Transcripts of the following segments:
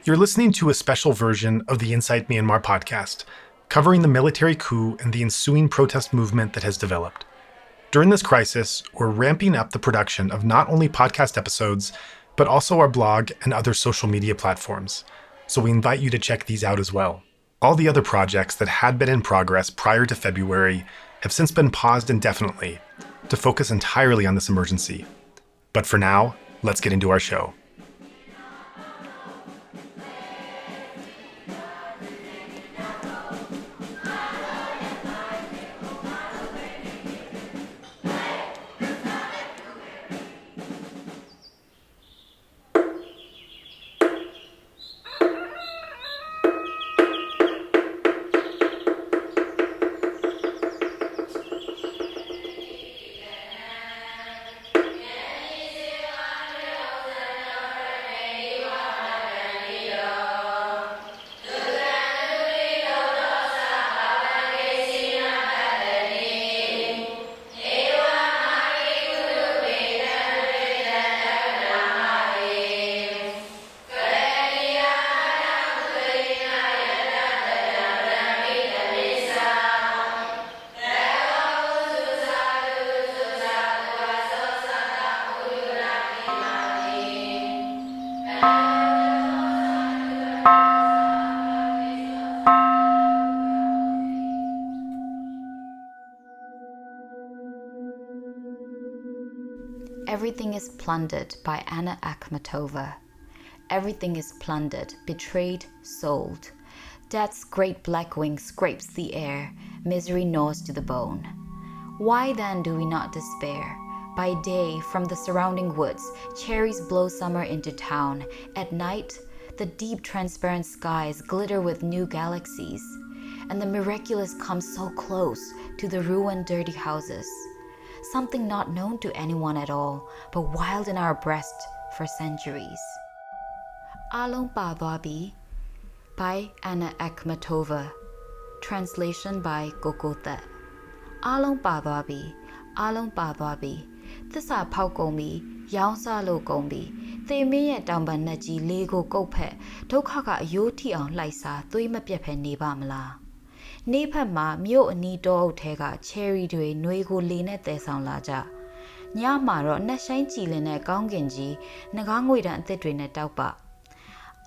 You're listening to a special version of the Inside Myanmar podcast, covering the military coup and the ensuing protest movement that has developed. During this crisis, we're ramping up the production of not only podcast episodes, but also our blog and other social media platforms. So we invite you to check these out as well. All the other projects that had been in progress prior to February have since been paused indefinitely to focus entirely on this emergency. But for now, let's get into our show. Everything is plundered by Anna Akhmatova. Everything is plundered, betrayed, sold. Death's great black wing scrapes the air, misery gnaws to the bone. Why then do we not despair? By day, from the surrounding woods, cherries blow summer into town. At night, the deep transparent skies glitter with new galaxies. And the miraculous comes so close to the ruined dirty houses. Something not known to anyone at all, but wild in our breast for centuries. Along Pa Twa Bi by Anna Akhmatova. Translation by Coco That. Along Pa Twa Bi, Along Pa Twa Bi. Thissa Phao Kong Bi, Yaung Sa Lo Kong Bi. They Myin Ye Taung Ban Nat Ji Le Ko Kuat Phet, Dukha Ka Ayo Thi Aung Lai Sa, Thuy Ma Pyat Phe Ne Pa Ma La. နေ့ဖက်မှာမြို့အနီးတောအုပ်ထဲကချယ်ရီတွေနှွေးကိုလေနဲ့တဲဆောင်လာကြညမှာတော့နှက်ဆိုင်ကြည်လင်တဲ့ကောင်းကင်ကြီးငကားငွေတန်းအသစ်တွေနဲ့တောက်ပ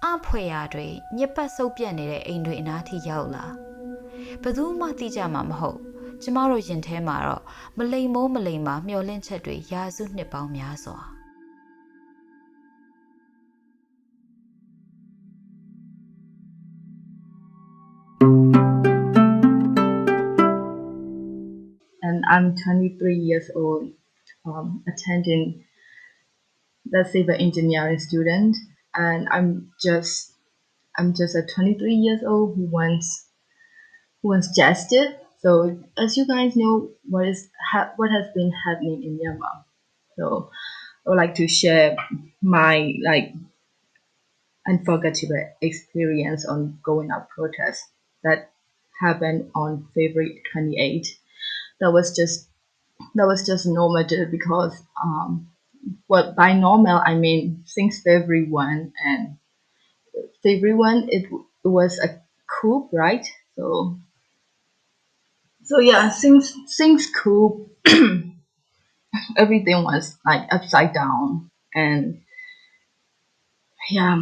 အဖွယ်ရာတွေညစ်ပတ်ဆုပ်ပြက်နေတဲ့အိမ်တွေအနားထိရောက်လာဘယ်သူမှသိကြမှာမဟုတ်ကျမတို့ရင်ထဲမှာတော့မလိမ်မိုးမလိမ်မာမျောလင့်ချက်တွေရာစုနှစ်ပေါင်းများစွာ And I'm 23 years old, attending the civil engineering student, and I'm just a 23 years old who wants justice. So as you guys know, what has been happening in Myanmar. So I would like to share my unforgettable experience on going up protest that happened on February 28th. That was just normal because by normal I mean since February 1 and February 1 it was a coup, right? So yeah, since coup everything was like upside down, and yeah.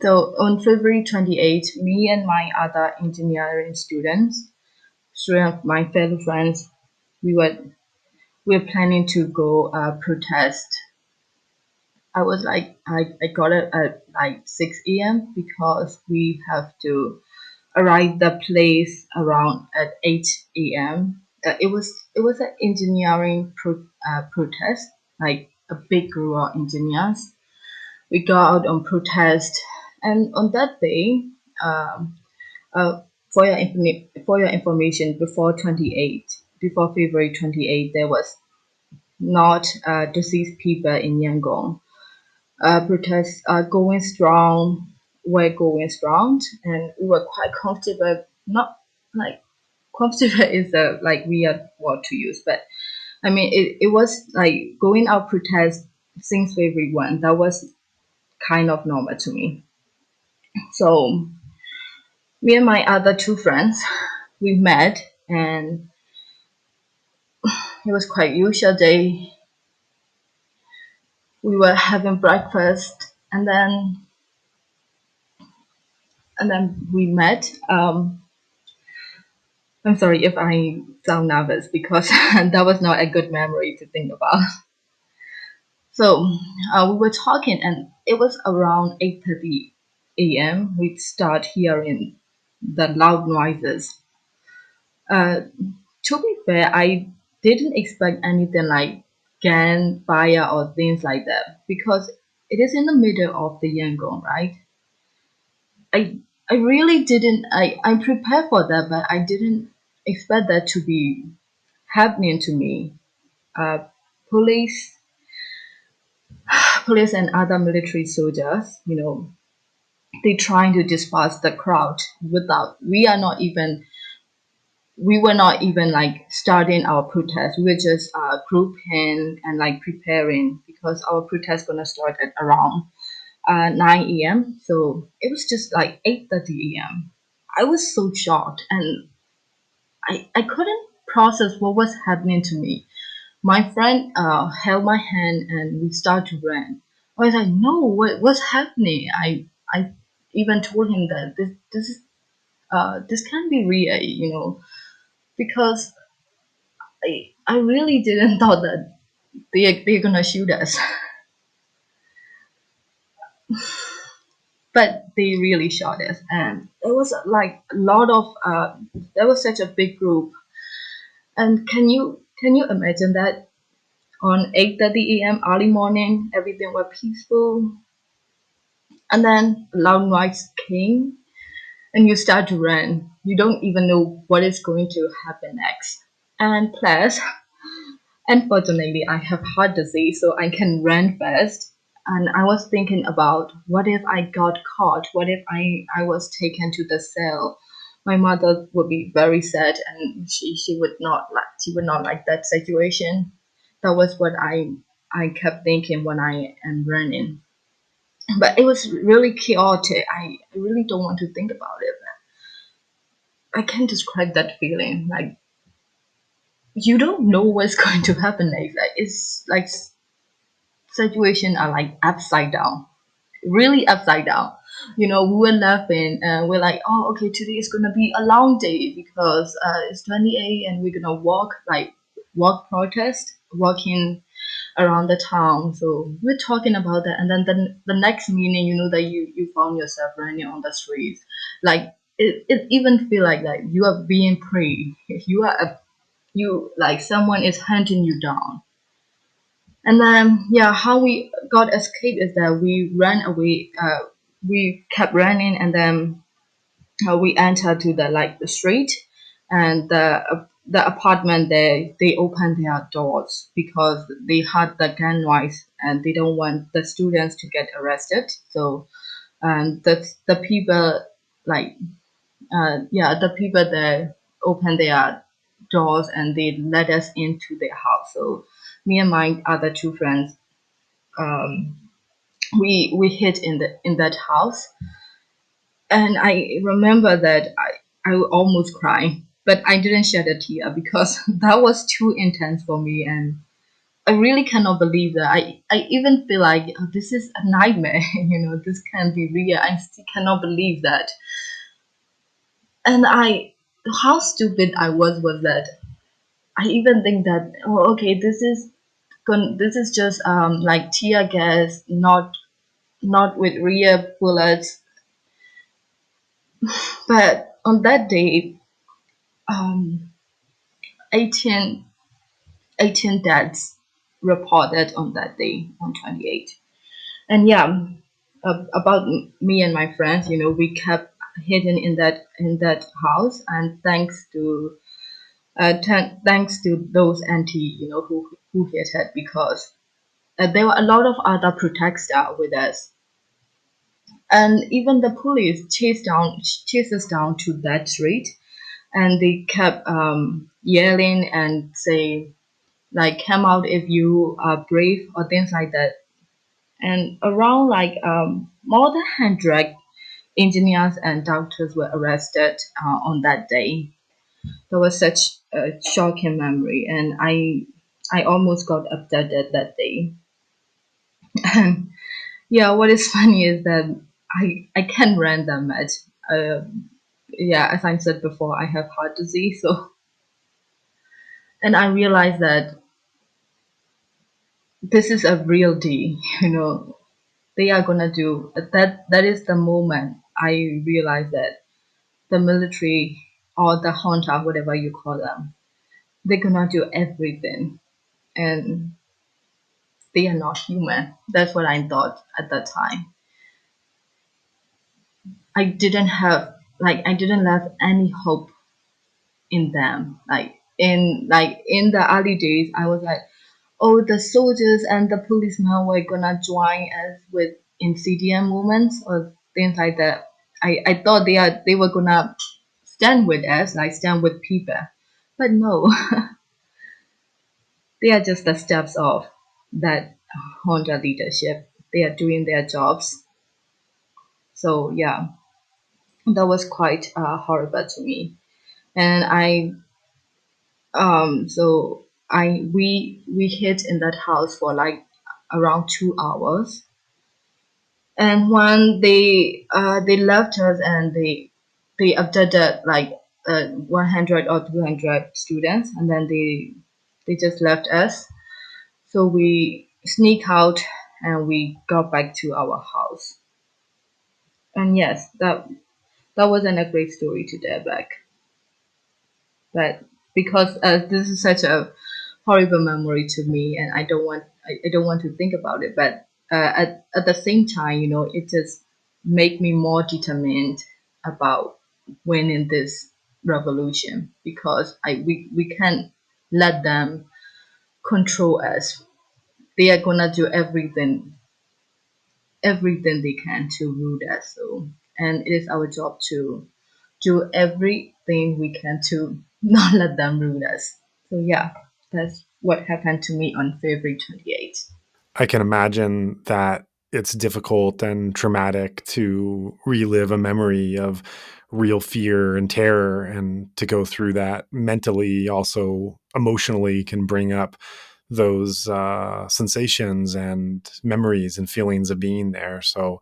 So on February 28th, me and my other engineering students, three of my fellow friends, we're planning to go protest. I got it at like 6 a.m. because we have to arrive the place around at 8 a.m. It was an engineering protest, like a big group of engineers. We go out on protest, and on that day, for your information, before February 28, there was not deceased people in Yangon. Protests are going strong. We're going strong, and we were quite comfortable. Not like comfortable is a like weird word to use, but I mean it was like going out protest since February 1. That was kind of normal to me. So me and my other two friends, we met, and it was quite usual day. We were having breakfast, and then we met. I'm sorry if I sound nervous because that was not a good memory to think about. So we were talking, and it was around 8:30 a.m. We'd start hearing the loud noises. Uh, to be fair, I didn't expect anything like gang, fire, or things like that because it is in the middle of the Yangon, right? I I really didn't. I prepared for that, but I didn't expect that to be happening to me. Uh, police, police, and other military soldiers, they trying to disperse the crowd without. We were not even like starting our protest. We were just grouping and like preparing because our protest gonna start at around 9 a.m. So it was just like 8:30 a.m. I was so shocked, and I couldn't process what was happening to me. My friend held my hand and we started to run. I was like, no, what's happening? I even told him that this can't be real, because I really didn't thought that they're gonna shoot us, but they really shot us, and it was like a lot of there was such a big group, and can you imagine that on 8:30 a.m. early morning everything was peaceful, and then loud noise came, and you start to run. You don't even know what is going to happen next. And plus, unfortunately, I have heart disease, so I can run fast. And I was thinking about what if I got caught? What if I was taken to the cell? My mother would be very sad, and she would not like that situation. That was what I kept thinking when I am running. But it was really chaotic. I really don't want to think about it. I can't describe that feeling. Like you don't know what's going to happen next. Like it's like situation are like upside down, really upside down. We were laughing and we're like, oh, okay, today is gonna be a long day because it's 28 and we're gonna walk protest, walking around the town. So we're talking about that, and then the next minute, that you found yourself running on the streets, like it even feel like that you are being preyed. If you are you like someone is hunting you down. And then yeah, how we got escaped is that we ran away. We kept running, and then we entered to the street, and the apartment they opened their doors because they heard the gun noise and they don't want the students to get arrested. So the people like yeah, the people there opened their doors and they let us into their house. So me and my other two friends, um, we hid in that house, and I remember that I almost cried, but I didn't shed a tear because that was too intense for me, and I really cannot believe that. I even feel like this is a nightmare. This can't be real. I still cannot believe that. And how stupid I was that I even think that, oh, okay, this is just like tear gas, not with real bullets. But on that day, um, 18, 18 deaths reported on that day on 28. And yeah, about me and my friends, we kept hidden in that house, and thanks to those anti, who hit it because there were a lot of other protesters with us, and even the police chased us down to that street, and they kept yelling and say like, come out if you are brave or things like that. And around like more than 100 engineers and doctors were arrested on that day. That was such a shocking memory, and I almost got abducted that day. And yeah, what is funny is that I can't run that much. Uh, yeah, as I said before, I have heart disease, so and I realized that this is a real deal. They are gonna do that. That is the moment I realized that the military or the junta, whatever you call them, they're gonna do everything, and they are not human. That's what I thought at that time. I didn't have any hope in them. In the early days, I was like, oh, the soldiers and the policemen were gonna join us with incident movements or things like that. I thought they were gonna stand with us, like stand with people. But no, they are just the steps of that Honda leadership. They are doing their jobs. So yeah, that was quite horrible to me. And so we hid in that house for like around 2 hours. And when they left us and they abducted like 100 or 200 students, and then they just left us. So we sneak out and we got back to our house. And yes, that wasn't a great story to dare back, but because this is such a horrible memory to me, and I don't want to think about it. But at the same time, it just make me more determined about winning this revolution, because we can't let them control us. They are gonna do everything they can to rule us. So, and it is our job to do everything we can to not let them rule us. So yeah, that's what happened to me on February 28th. I can imagine that it's difficult and traumatic to relive a memory of real fear and terror, and to go through that mentally, also emotionally, can bring up those sensations and memories and feelings of being there. So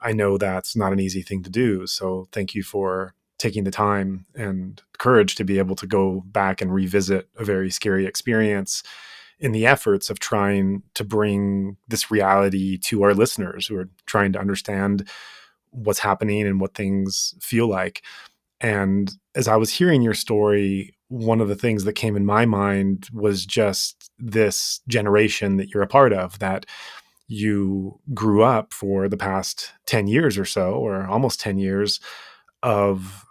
I know that's not an easy thing to do. So thank you for taking the time and courage to be able to go back and revisit a very scary experience in the efforts of trying to bring this reality to our listeners who are trying to understand what's happening and what things feel like. And as I was hearing your story, one of the things that came in my mind was just this generation that you're a part of, that you grew up for the past 10 years or so, or almost 10 years, of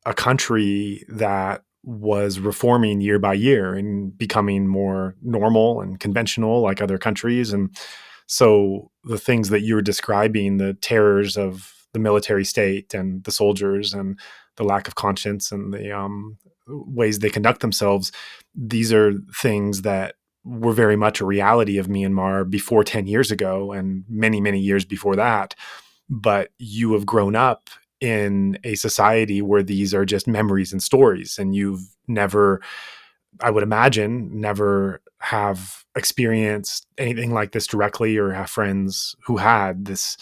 a country that was reforming year by year and becoming more normal and conventional like other countries. And so the things that you were describing, the terrors of the military state and the soldiers and the lack of conscience and the ways they conduct themselves, these are things that were very much a reality of Myanmar before 10 years ago and many, many years before that. But you have grown up in a society where these are just memories and stories, and you've never, I would imagine, never have experienced anything like this directly, or have friends who had. This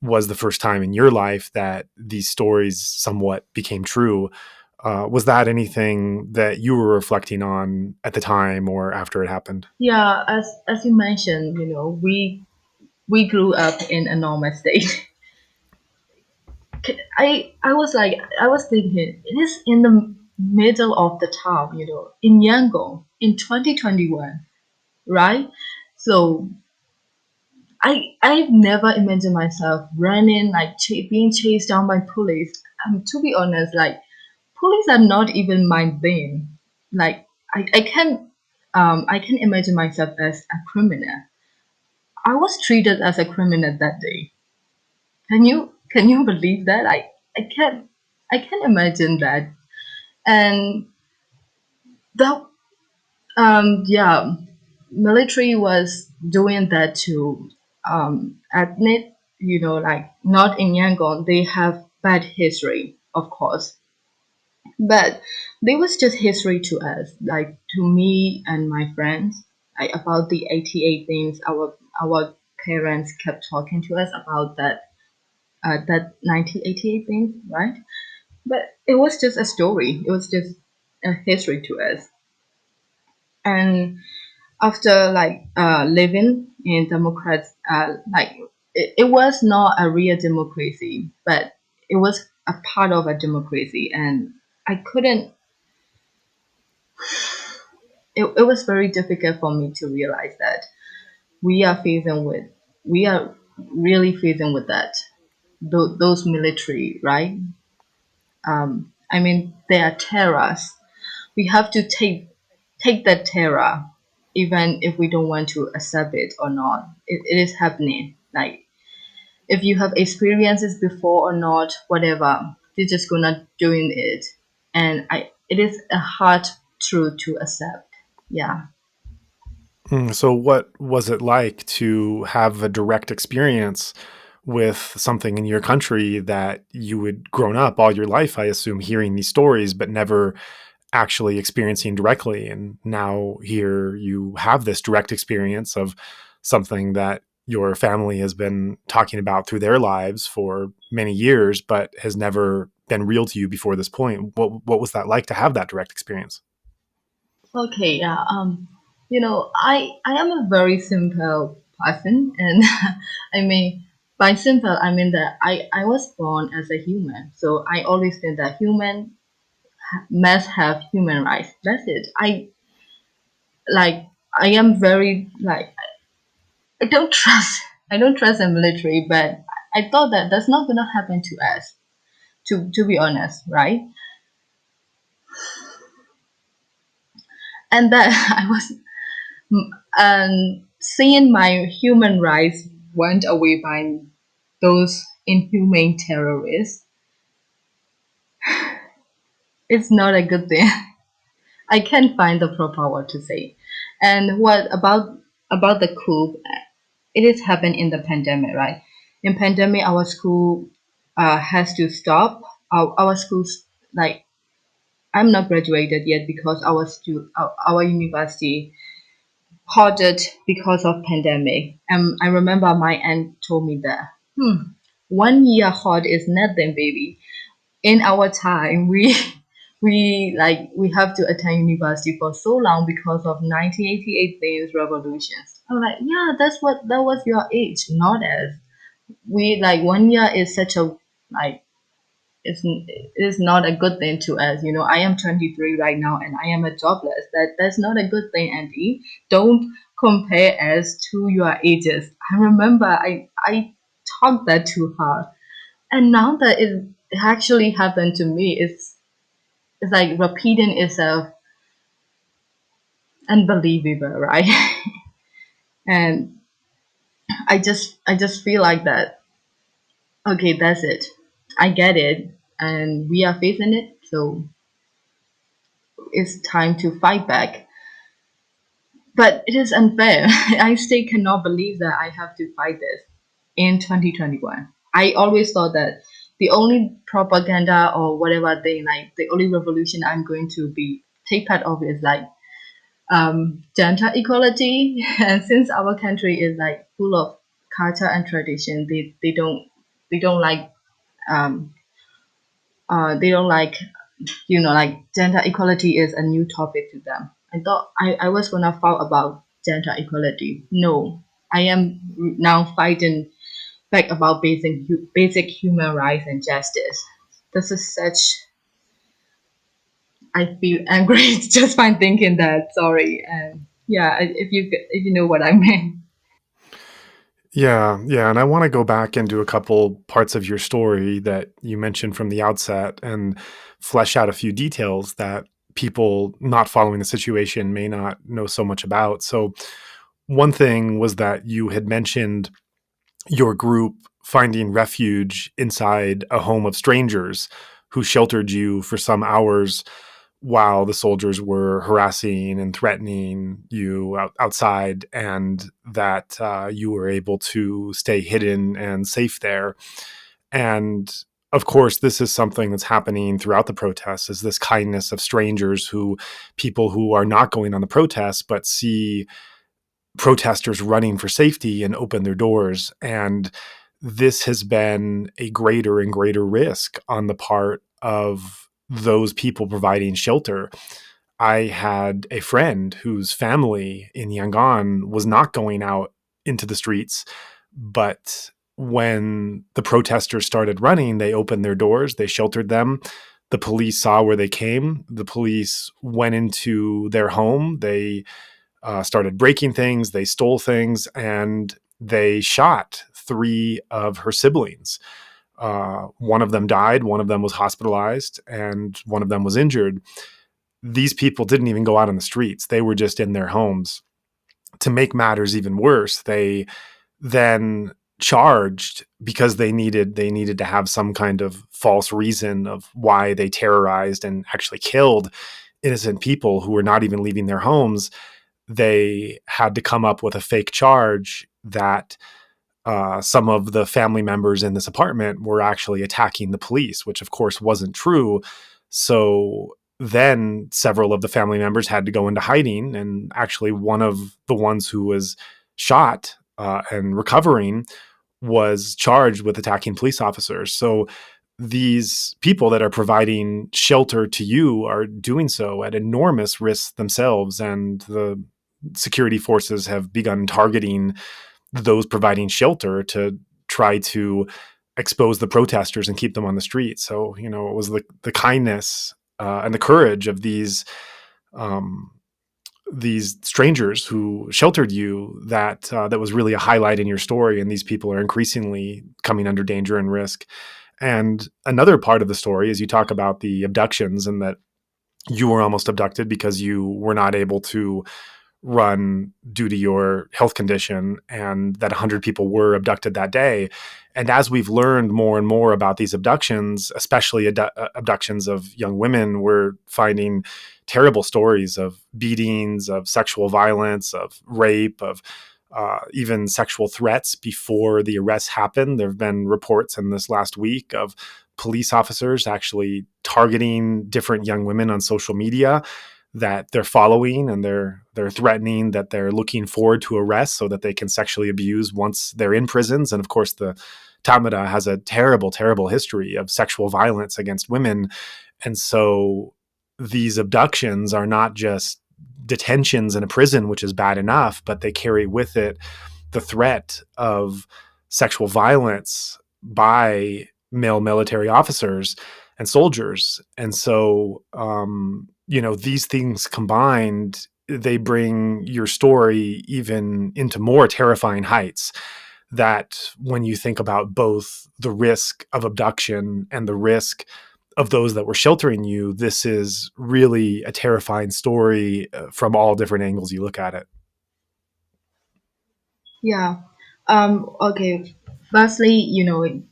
was the first time in your life that these stories somewhat became true. Was that anything that you were reflecting on at the time or after it happened? Yeah, as you mentioned, we grew up in a normal state. I was thinking it is in the middle of the town, in Yangon in 2021, right? So I've never imagined myself running, like being chased down by police. To be honest, like police are not even my thing. Like I can imagine myself as a criminal. I was treated as a criminal that day. Can you believe that? I can't imagine that. And that yeah, military was doing that to ethnic, like not in Yangon. They have bad history, of course. But they was just history to us, like to me and my friends, like about the 88 things our parents kept talking to us about that 1988 thing, right? But it was just a story. It was just a history to us. And after living in democrats, it was not a real democracy, but it was a part of a democracy, and I couldn't. It was very difficult for me to realize that we are facing with we are really facing with that those military, right? I mean, they are terrorists. We have to take that terror, even if we don't want to accept it or not. It is happening. Like if you have experiences before or not, whatever, you're just gonna doing it, and it is a hard truth to accept. Yeah. So, what was it like to have a direct experience with something in your country that you had grown up all your life, I assume, hearing these stories, but never actually experiencing directly? And now here you have this direct experience of something that your family has been talking about through their lives for many years, but has never been real to you before this point. What was that like to have that direct experience? Okay, yeah. I am a very simple person, and I mean, by simple, I mean that I was born as a human, so I always think that human must have human rights. That's it. Like I am very like I don't trust I don't trust the military, but I thought that that's not gonna happen to us. To be honest, right? And that I was seeing my human rights went away by those inhumane terrorists, it's not a good thing. I can't find the proper word to say. And what about the coup? It is happened in the pandemic, right? In pandemic, our school has to stop. Our schools, like I'm not graduated yet because our university halted because of pandemic. I remember my aunt told me that, 1 year halt is nothing, baby. In our time, we we have to attend university for so long because of 1988 things revolutions. I'm like, yeah, that was your age, not as we like 1 year is such a like it is not a good thing to us. I am 23 right now and I am a jobless. That's not a good thing, Andy. Don't compare us to your ages. I remember I talked that to her, and now that it actually happened to me, it's like repeating itself, unbelievable, right? And I just feel like that. Okay, that's it. I get it, and we are facing it, so it's time to fight back. But it is unfair. I still cannot believe that I have to fight this in 2021. I always thought that the only propaganda or whatever thing, like the only revolution I'm going to be take part of is like gender equality. And since our country is like full of culture and tradition, they don't like um they don't like like gender equality is a new topic to them. I thought I was gonna fight about gender equality. No, I am now fighting back about basic human rights and justice. This is such. I feel angry just by thinking that. Sorry, and yeah, if you know what I mean. Yeah, yeah, and I want to go back into a couple parts of your story that you mentioned from the outset and flesh out a few details that people not following the situation may not know so much about. So, one thing was that you had mentioned your group finding refuge inside a home of strangers who sheltered you for some hours while the soldiers were harassing and threatening you outside, and that you were able to stay hidden and safe there. And of course, this is something that's happening throughout the protests, is this kindness of strangers, people who are not going on the protests but see protesters running for safety and open their doors. And this has been a greater and greater risk on the part of those people providing shelter. I had a friend whose family in Yangon was not going out into the streets, but when the protesters started running, they opened their doors, they sheltered them. The police saw where they came. The police went into their home. They started breaking things, they stole things, and they shot three of her siblings. One of them died, one of them was hospitalized, and one of them was injured. These people didn't even go out on the streets, they were just in their homes. To make matters even worse, they then charged, because they needed to have some kind of false reason of why they terrorized and actually killed innocent people who were not even leaving their homes. They had to come up with a fake charge that some of the family members in this apartment were actually attacking the police, which of course wasn't true. So then several of the family members had to go into hiding, and actually one of the ones who was shot and recovering was charged with attacking police officers. So these people that are providing shelter to you are doing so at enormous risk themselves, and the security forces have begun targeting those providing shelter to try to expose the protesters and keep them on the street. So, it was the kindness and the courage of um, these strangers who sheltered you that was really a highlight in your story. And these people are increasingly coming under danger and risk. And another part of the story is you talk about the abductions, and that you were almost abducted because you were not able to run due to your health condition, and that 100 people were abducted that day. And as we've learned more and more about these abductions, especially abductions of young women, we're finding terrible stories of beatings, of sexual violence, of rape, of even sexual threats before the arrests happen. There have been reports in this last week of police officers actually targeting different young women on social media that they're following, and they're threatening that they're looking forward to arrest so that they can sexually abuse once they're in prisons. And of course, the Tamada has a terrible, terrible history of sexual violence against women. And so these abductions are not just detentions in a prison, which is bad enough, but they carry with it the threat of sexual violence by male military officers and soldiers. And so, these things combined, they bring your story even into more terrifying heights. That when you think about both the risk of abduction and the risk of those that were sheltering you, this is really a terrifying story from all different angles you look at it. Yeah. Okay. Firstly,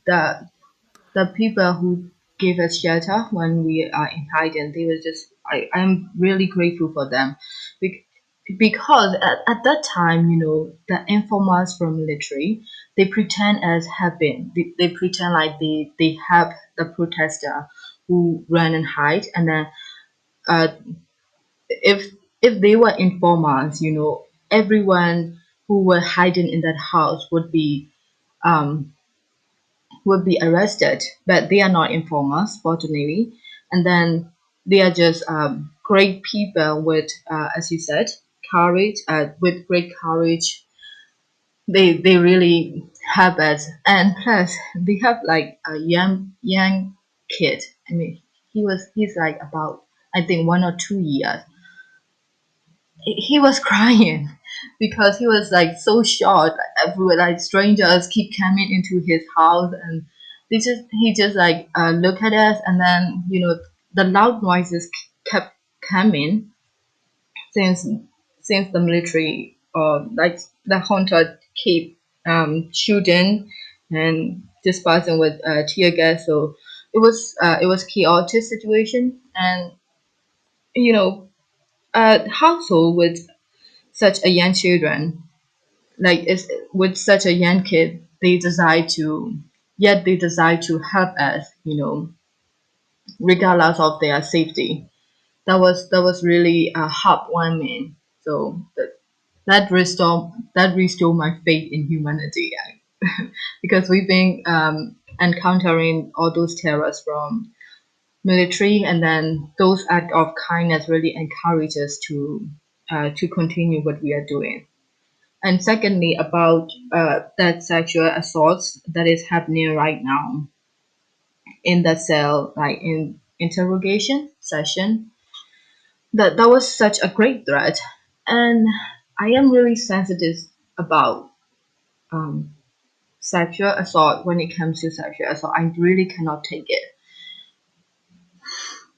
the people who gave us shelter when we are in hiding, they were just I'm really grateful for them. Bec- because at that time, the informers from military, they pretend as have been. They pretend like they help the protester who run and hide, and then uh, if they were informers, everyone who were hiding in that house um would be arrested, but they are not informers, fortunately. And then they are just great people with, as you said, courage. With great courage, they really help us. And plus, they have like a young kid. I mean, he's like about, I think, 1 or 2 years. He was crying because he was like so shocked. Everywhere, like strangers keep coming into his house, and he just like look at us, and then the loud noises kept coming since the military or like the hunter keep shooting and dispersing with tear gas. So it was chaotic situation, and a household with such a young children, like it's with such a young kid, they decide to yet they decide to help us, regardless of their safety. That was really heartwarming. So that restored my faith in humanity. Because we've been encountering all those terrors from military, and then those acts of kindness really encourage us to continue what we are doing. And secondly, about that sexual assaults that is happening right now in the cell, like in interrogation session, that was such a great threat. And I am really sensitive about um, sexual assault. When it comes to sexual assault, I really cannot take it,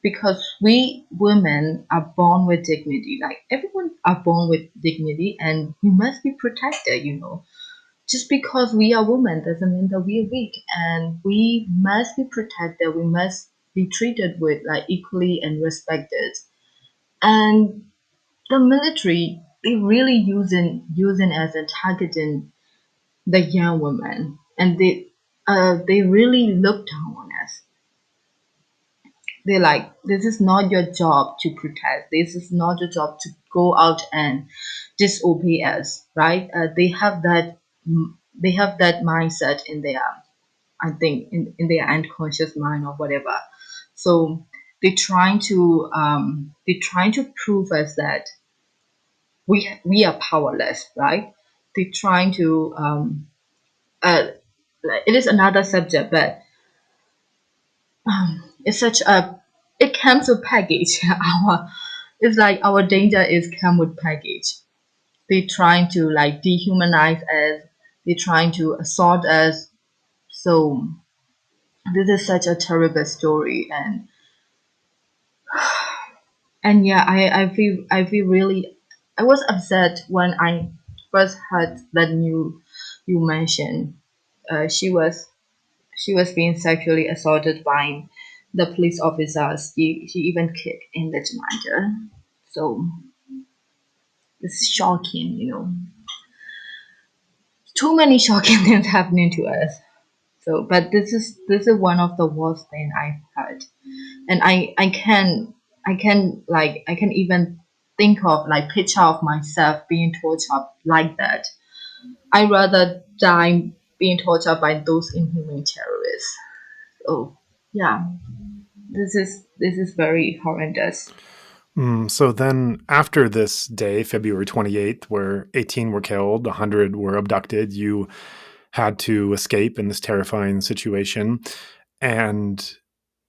because we women are born with dignity. Like, everyone are born with dignity, and we must be protected. Just because we are women doesn't mean that we are weak, and we must be protected. We must be treated with like equally and respected. And the military, they really using us and targeting the young women, and they really look down on us. They're like, this is not your job to protect. This is not your job to go out and disobey us, right? They have that mindset in their, I think, in their unconscious mind or whatever. So they're trying to prove us that we are powerless, right? They're trying to like, it is another subject, but it's such a it comes with package. Our It's like our danger is come with package. They trying to like dehumanize us. They trying to assault us. So this is such a terrible story. And yeah, I feel really, I was upset when I first heard that news you mentioned. She was being sexually assaulted by the police officers. She even kicked in the janitor. So it's shocking. Too many shocking things happening to us. So, but this is one of the worst thing I've heard, and I can even think of like picture of myself being tortured like that. I rather die being tortured by those inhumane terrorists. Oh, yeah, this is very horrendous. So then, after this day, February 28th, where 18 were killed, 100 were abducted, you had to escape in this terrifying situation. And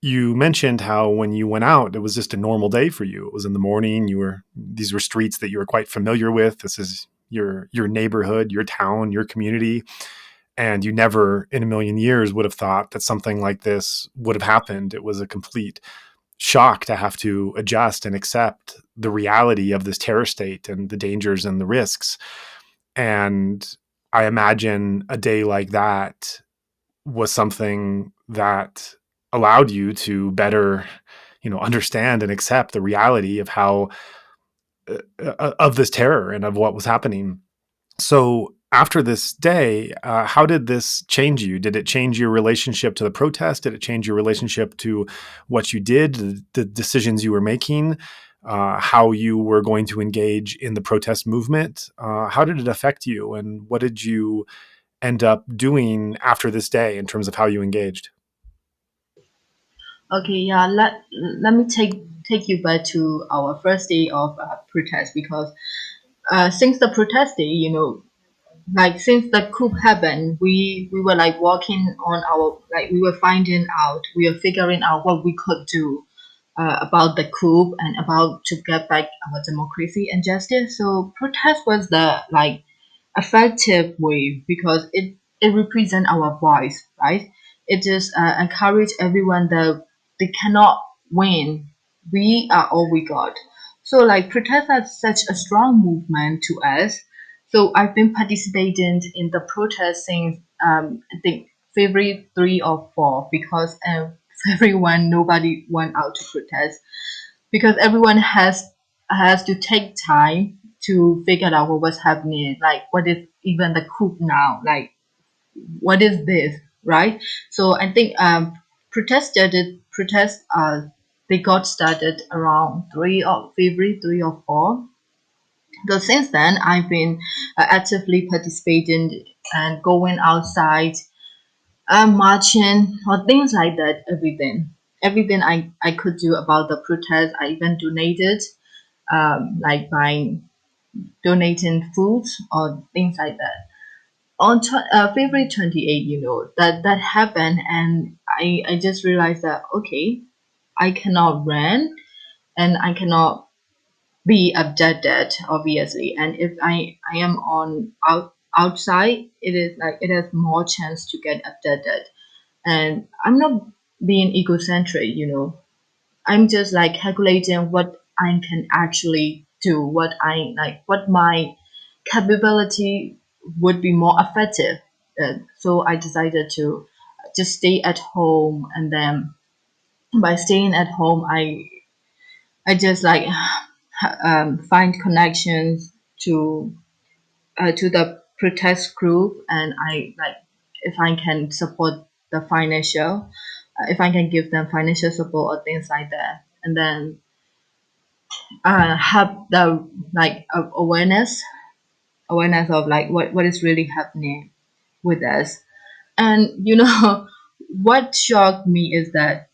you mentioned how when you went out, it was just a normal day for you. It was in the morning. These were streets that you were quite familiar with. This is your neighborhood, your town, your community. And you never in a million years would have thought that something like this would have happened. It was a complete shock to have to adjust and accept the reality of this terror state and the dangers and the risks. And I imagine a day like that was something that allowed you to better, understand and accept the reality of how of this terror and of what was happening. So after this day, how did this change you? Did it change your relationship to the protest? Did it change your relationship to what you did, the decisions you were making, how you were going to engage in the protest movement? How did it affect you, and what did you end up doing after this day in terms of how you engaged? Okay, yeah. Let me take you back to our first day of protest, because since the protest day, like since the coup happened, we were like walking on our, like we were finding out, we were figuring out what we could do about the coup and about to get back our democracy and justice. So protest was the like effective way, because it represents our voice, right? It just encourage everyone that they cannot win. We are all we got. So like protest has such a strong movement to us. So I've been participating in the protest since I think February 3 or 4, because everyone nobody went out to protest, because everyone has to take time to figure out what was happening. Like, what is even the coup now? Like, what is this? right? So I think protests they got started around 3 or 4. So since then, I've been actively participating and going outside, marching or things like that. Everything I could do about the protest. I even donated, like by donating food or things like that. On February 28, that happened, and I just realized that okay, I cannot run and I cannot be abducted, obviously. And if I am outside, it is like it has more chance to get abducted. And I'm not being egocentric. I'm just like calculating what I can actually do, what my capability would be more effective. So I decided to just stay at home, and then by staying at home, I just like find connections to the protest group, and I like if I can support the financial, if I can give them financial support or things like that, and then have the like awareness of like what is really happening with us. And what shocked me is that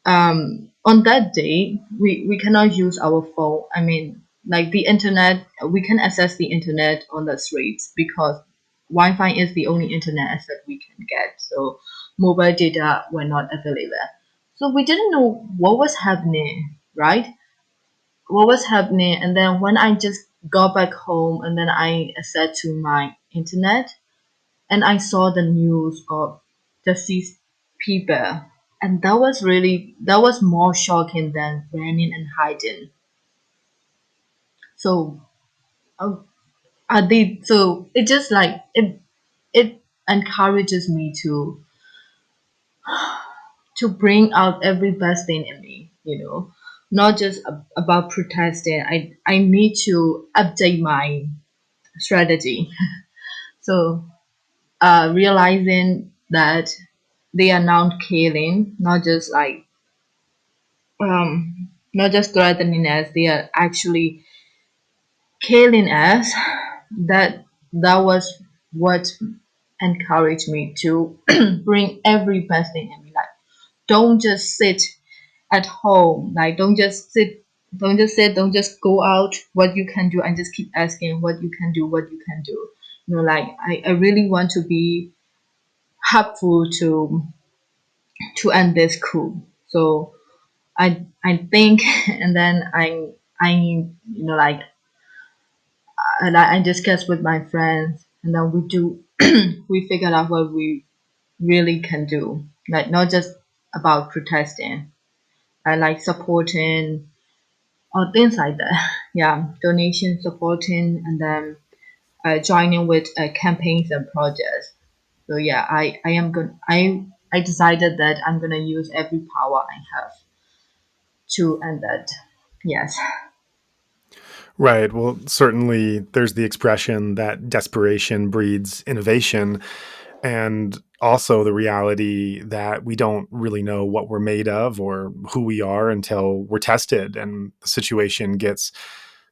on that day we cannot use our phone. I mean, like the internet, we can access the internet on the streets because Wi-Fi is the only internet access we can get. So mobile data were not available. So we didn't know what was happening, right? What was happening. And then when I just got back home and then I access to my internet, and I saw the news of deceased people, and that was more shocking than running and hiding. So, uh, so it just like it encourages me to bring out every best thing in me. Not just about protesting. I need to update my strategy. So, realizing that they are now killing, not just threatening us, they are actually killing us. That was what encouraged me to bring every best thing in me. Like, don't just sit at home. Like, don't just go out. What you can do, and just keep asking what you can do, what you can do. Like I really want to be helpful to end this coup. So I think, and then like I discuss with my friends, and then we figure out what we really can do, like not just about protesting. I like supporting or things like that. Yeah, donation supporting, and then joining with campaigns and projects. So yeah, I am good. I decided that I'm gonna use every power I have to end that. Yes. Right. Well, certainly there's the expression that desperation breeds innovation, and also the reality that we don't really know what we're made of or who we are until we're tested and the situation gets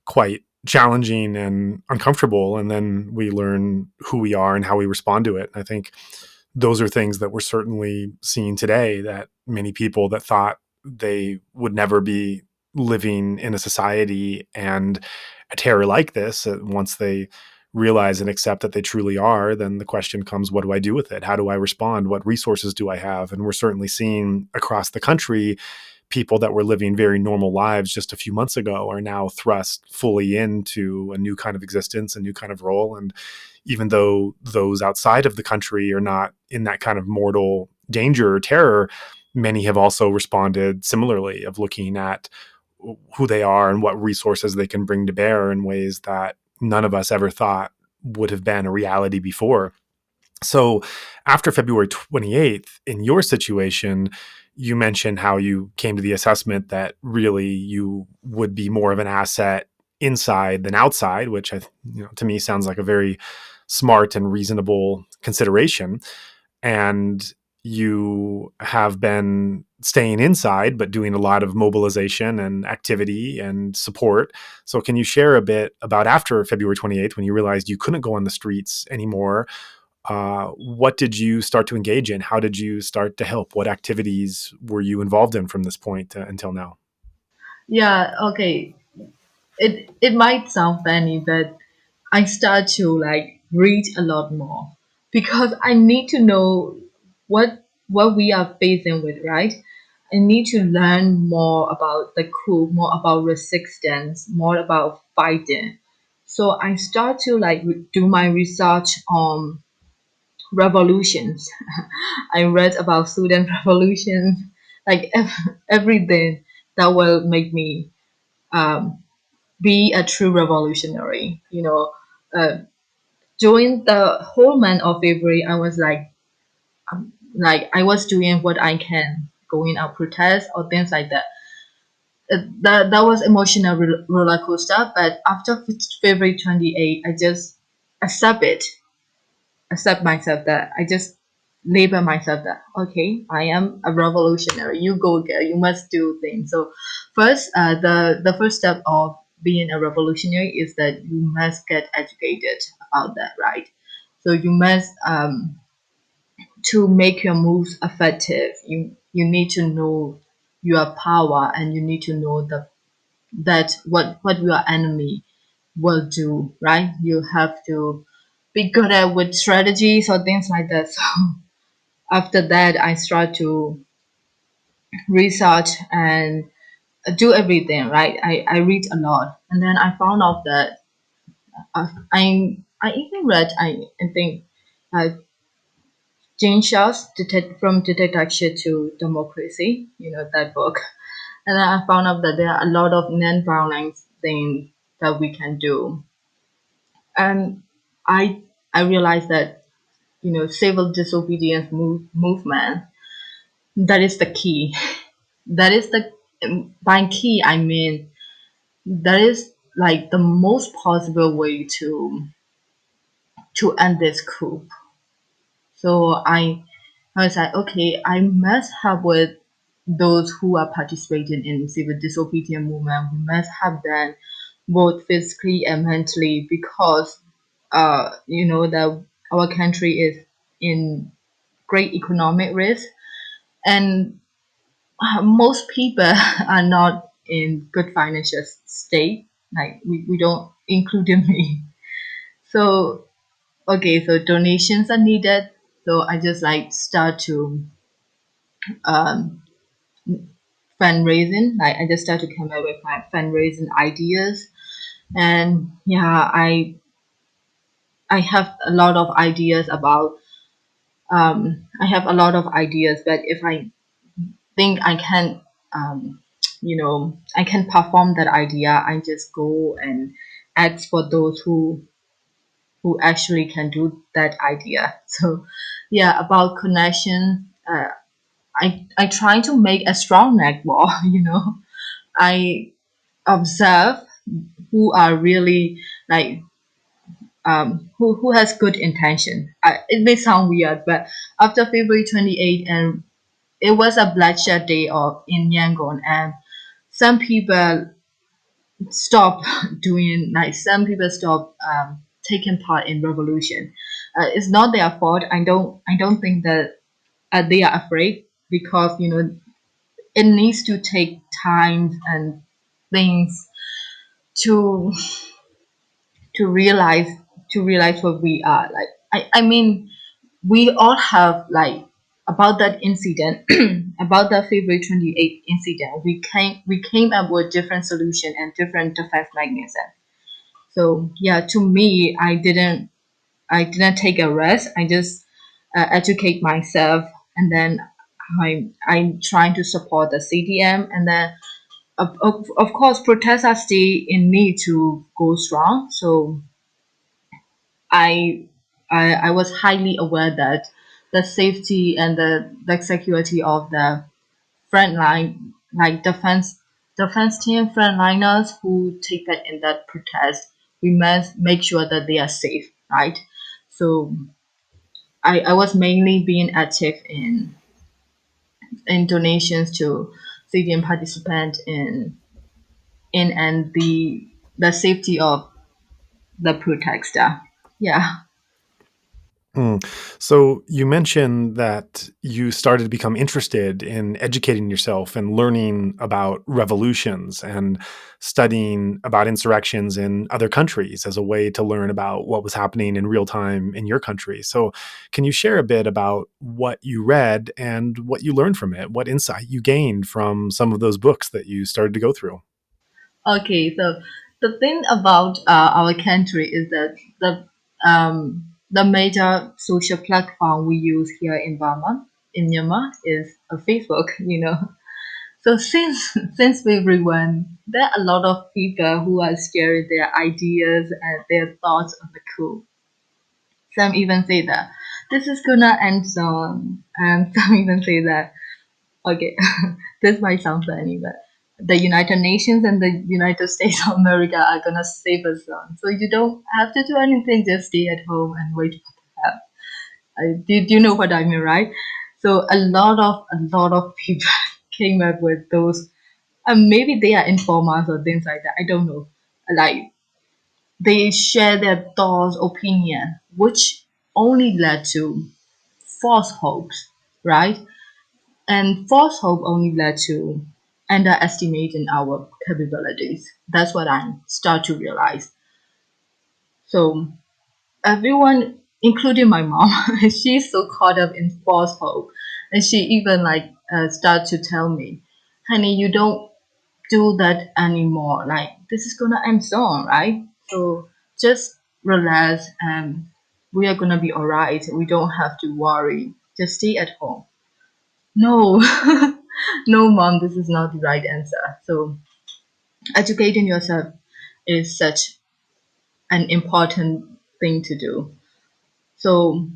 quite challenging and uncomfortable. And then we learn who we are and how we respond to it. I think those are things that we're certainly seeing today, that many people that thought they would never be living in a society and a terror like this, once they realize and accept that they truly are, then the question comes, what do I do with it? How do I respond? What resources do I have? And we're certainly seeing across the country people that were living very normal lives just a few months ago are now thrust fully into a new kind of existence, a new kind of role. And even though those outside of the country are not in that kind of mortal danger or terror, many have also responded similarly, of looking at who they are and what resources they can bring to bear in ways that none of us ever thought would have been a reality before. So after February 28th, in your situation, you mentioned how you came to the assessment that really you would be more of an asset inside than outside, which to me sounds like a very smart and reasonable consideration. and you have been staying inside but doing a lot of mobilization and activity and support. So can you share a bit about after February 28th, when you realized you couldn't go on the streets anymore? What did you start to engage in? How did you start to help? What activities were you involved in from this point until now? Yeah, okay. It might sound funny, but I start to like read a lot more because I need to know what we are facing with, right? I need to learn more about the coup, more about resistance, more about fighting. So I start to like do my research on revolutions. I read about Sudan revolutions, like everything that will make me um, be a true revolutionary. During the whole month of February, I was like I was doing what I can, going out protest or things like that. That was emotional roller coaster. But after February 28, I just accept it, accept myself that I just label myself that okay, I am a revolutionary. You go girl, you must do things. So first, the first step of being a revolutionary is that you must get educated about that, right? So you must to make your moves effective. You need to know your power, and you need to know that what your enemy will do, right? You have to be good at with strategies or things like that. So after that, I start to research and do everything, right? I read a lot, and then I found out that I even read I think uh, Jane Shaw's From Dictatorship to Democracy, that book, and then I found out that there are a lot of non-violent things that we can do, and I realized that civil disobedience movement, that is the key. That is the by key I mean that is like the most possible way to end this coup. So I was like, okay, I must help with those who are participating in civil disobedience movement. We must help them both physically and mentally because that our country is in great economic risk, and most people are not in good financial state. Like we don't include me. So okay, so donations are needed. So I just like start to um, fundraising. Like I just start to come up with my fundraising ideas, and yeah, I have a lot of ideas about. I have a lot of ideas, but if I think I can, um, I can perform that idea, I just go and ask for those who actually can do that idea. So yeah, about connection. I try to make a strong network. I observe who are really like who has good intention. It may sound weird, but after February 28th, and it was a bloodshed day of in Yangon, and some people stop some people stop taking part in revolution. It's not their fault. I don't think that they are afraid because it needs to take time and things to to realize to realize what we are like. I mean, we all have like about that incident about that February 28th incident. We came up with different solution and different defense mechanism. So yeah, to me, I didn't take a rest. I just educate myself, and then I'm trying to support the CDM, and then of course protests are still in need to go strong. So I, I was highly aware that the safety and the security of the frontline, like defense team frontliners who take part in that protest, we must make sure that they are safe, right? So I was mainly being active in donations to civilian participants in and the safety of the protester. Yeah. Mm. So you mentioned that you started to become interested in educating yourself and learning about revolutions and studying about insurrections in other countries as a way to learn about what was happening in real time in your country. So can you share a bit about what you read and what you learned from it? What insight you gained from some of those books that you started to go through? Okay, so the thing about our country is that the major social platform we use here in Myanmar, is Facebook. So since everyone, there are a lot of people who are sharing their ideas and their thoughts on the coup. Some even say that this is gonna end soon, and some even say that okay, this might sound funny, but the United Nations and the United States of America are gonna save us soon. So you don't have to do anything, just stay at home and wait for the help. Do you know what I mean, right? So a lot of people came up with those. Maybe they are informers or things like that. I don't know. Like they share their thoughts, opinion, which only led to false hopes, right? And false hope only led to underestimating our capabilities. That's what I start to realize. So everyone, including my mom, she's so caught up in false hope, and she even start to tell me, "Honey, you don't do that anymore. Like this is gonna end soon, right? So just relax, and we are gonna be alright. We don't have to worry. Just stay at home." No, no, mom, this is not the right answer. So, educating yourself is such an important thing to do. So,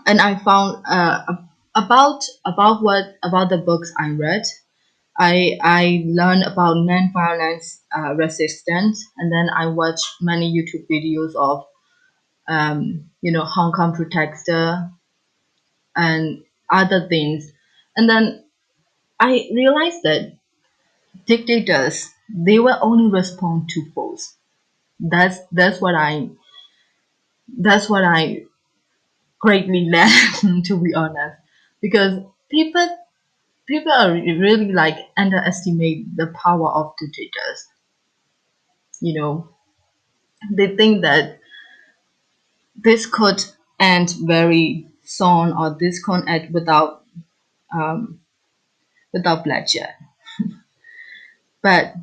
and I found about the books I read. I learned about nonviolence resistance, and then I watched many YouTube videos of Hong Kong protester and other things, and then I realized that dictators, they will only respond to force. That's what I greatly learned, to be honest, because people are really like underestimate the power of dictators. You know, they think that this could end very soon, or this could end um, without bloodshed. But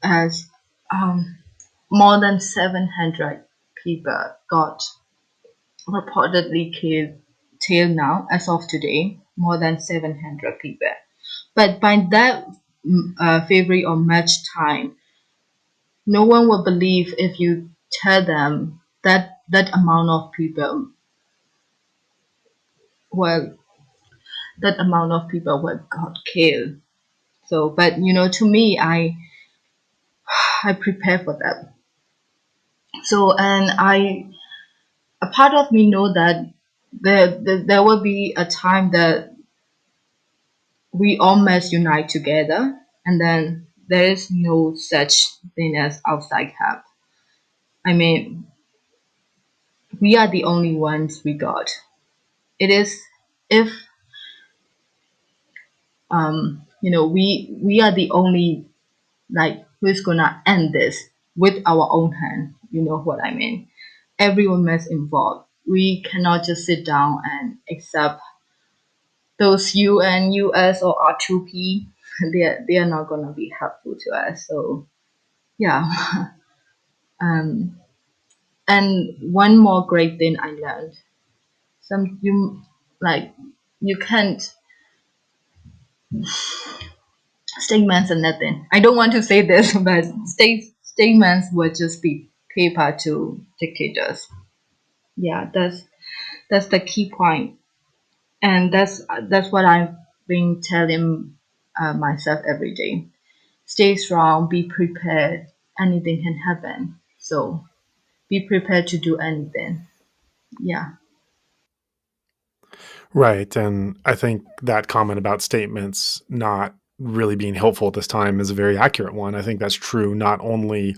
as um, more than 700 people got reportedly killed till now, as of today, more than 700 people. But by that February or March time, no one will believe if you tell them that that amount of people, well, that amount of people were got killed. So, but to me, I prepare for that. So, and a part of me know that there will be a time that we all must unite together, and then there is no such thing as outside help. I mean, we are the only ones we got. It is if we are the only, like, who's gonna end this with our own hand. You know what I mean? Everyone must involve. We cannot just sit down and accept those UN, US, or R2P. They are not gonna be helpful to us. So yeah. um, and one more great thing I learned: some you like you can't statements and nothing. I don't want to say this, but statements would just be paper to dictators. Yeah, that's the key point, and that's what I've been telling myself every day. Stay strong, be prepared. Anything can happen, so be prepared to do anything. Yeah. Right. And I think that comment about statements not really being helpful at this time is a very accurate one. I think that's true not only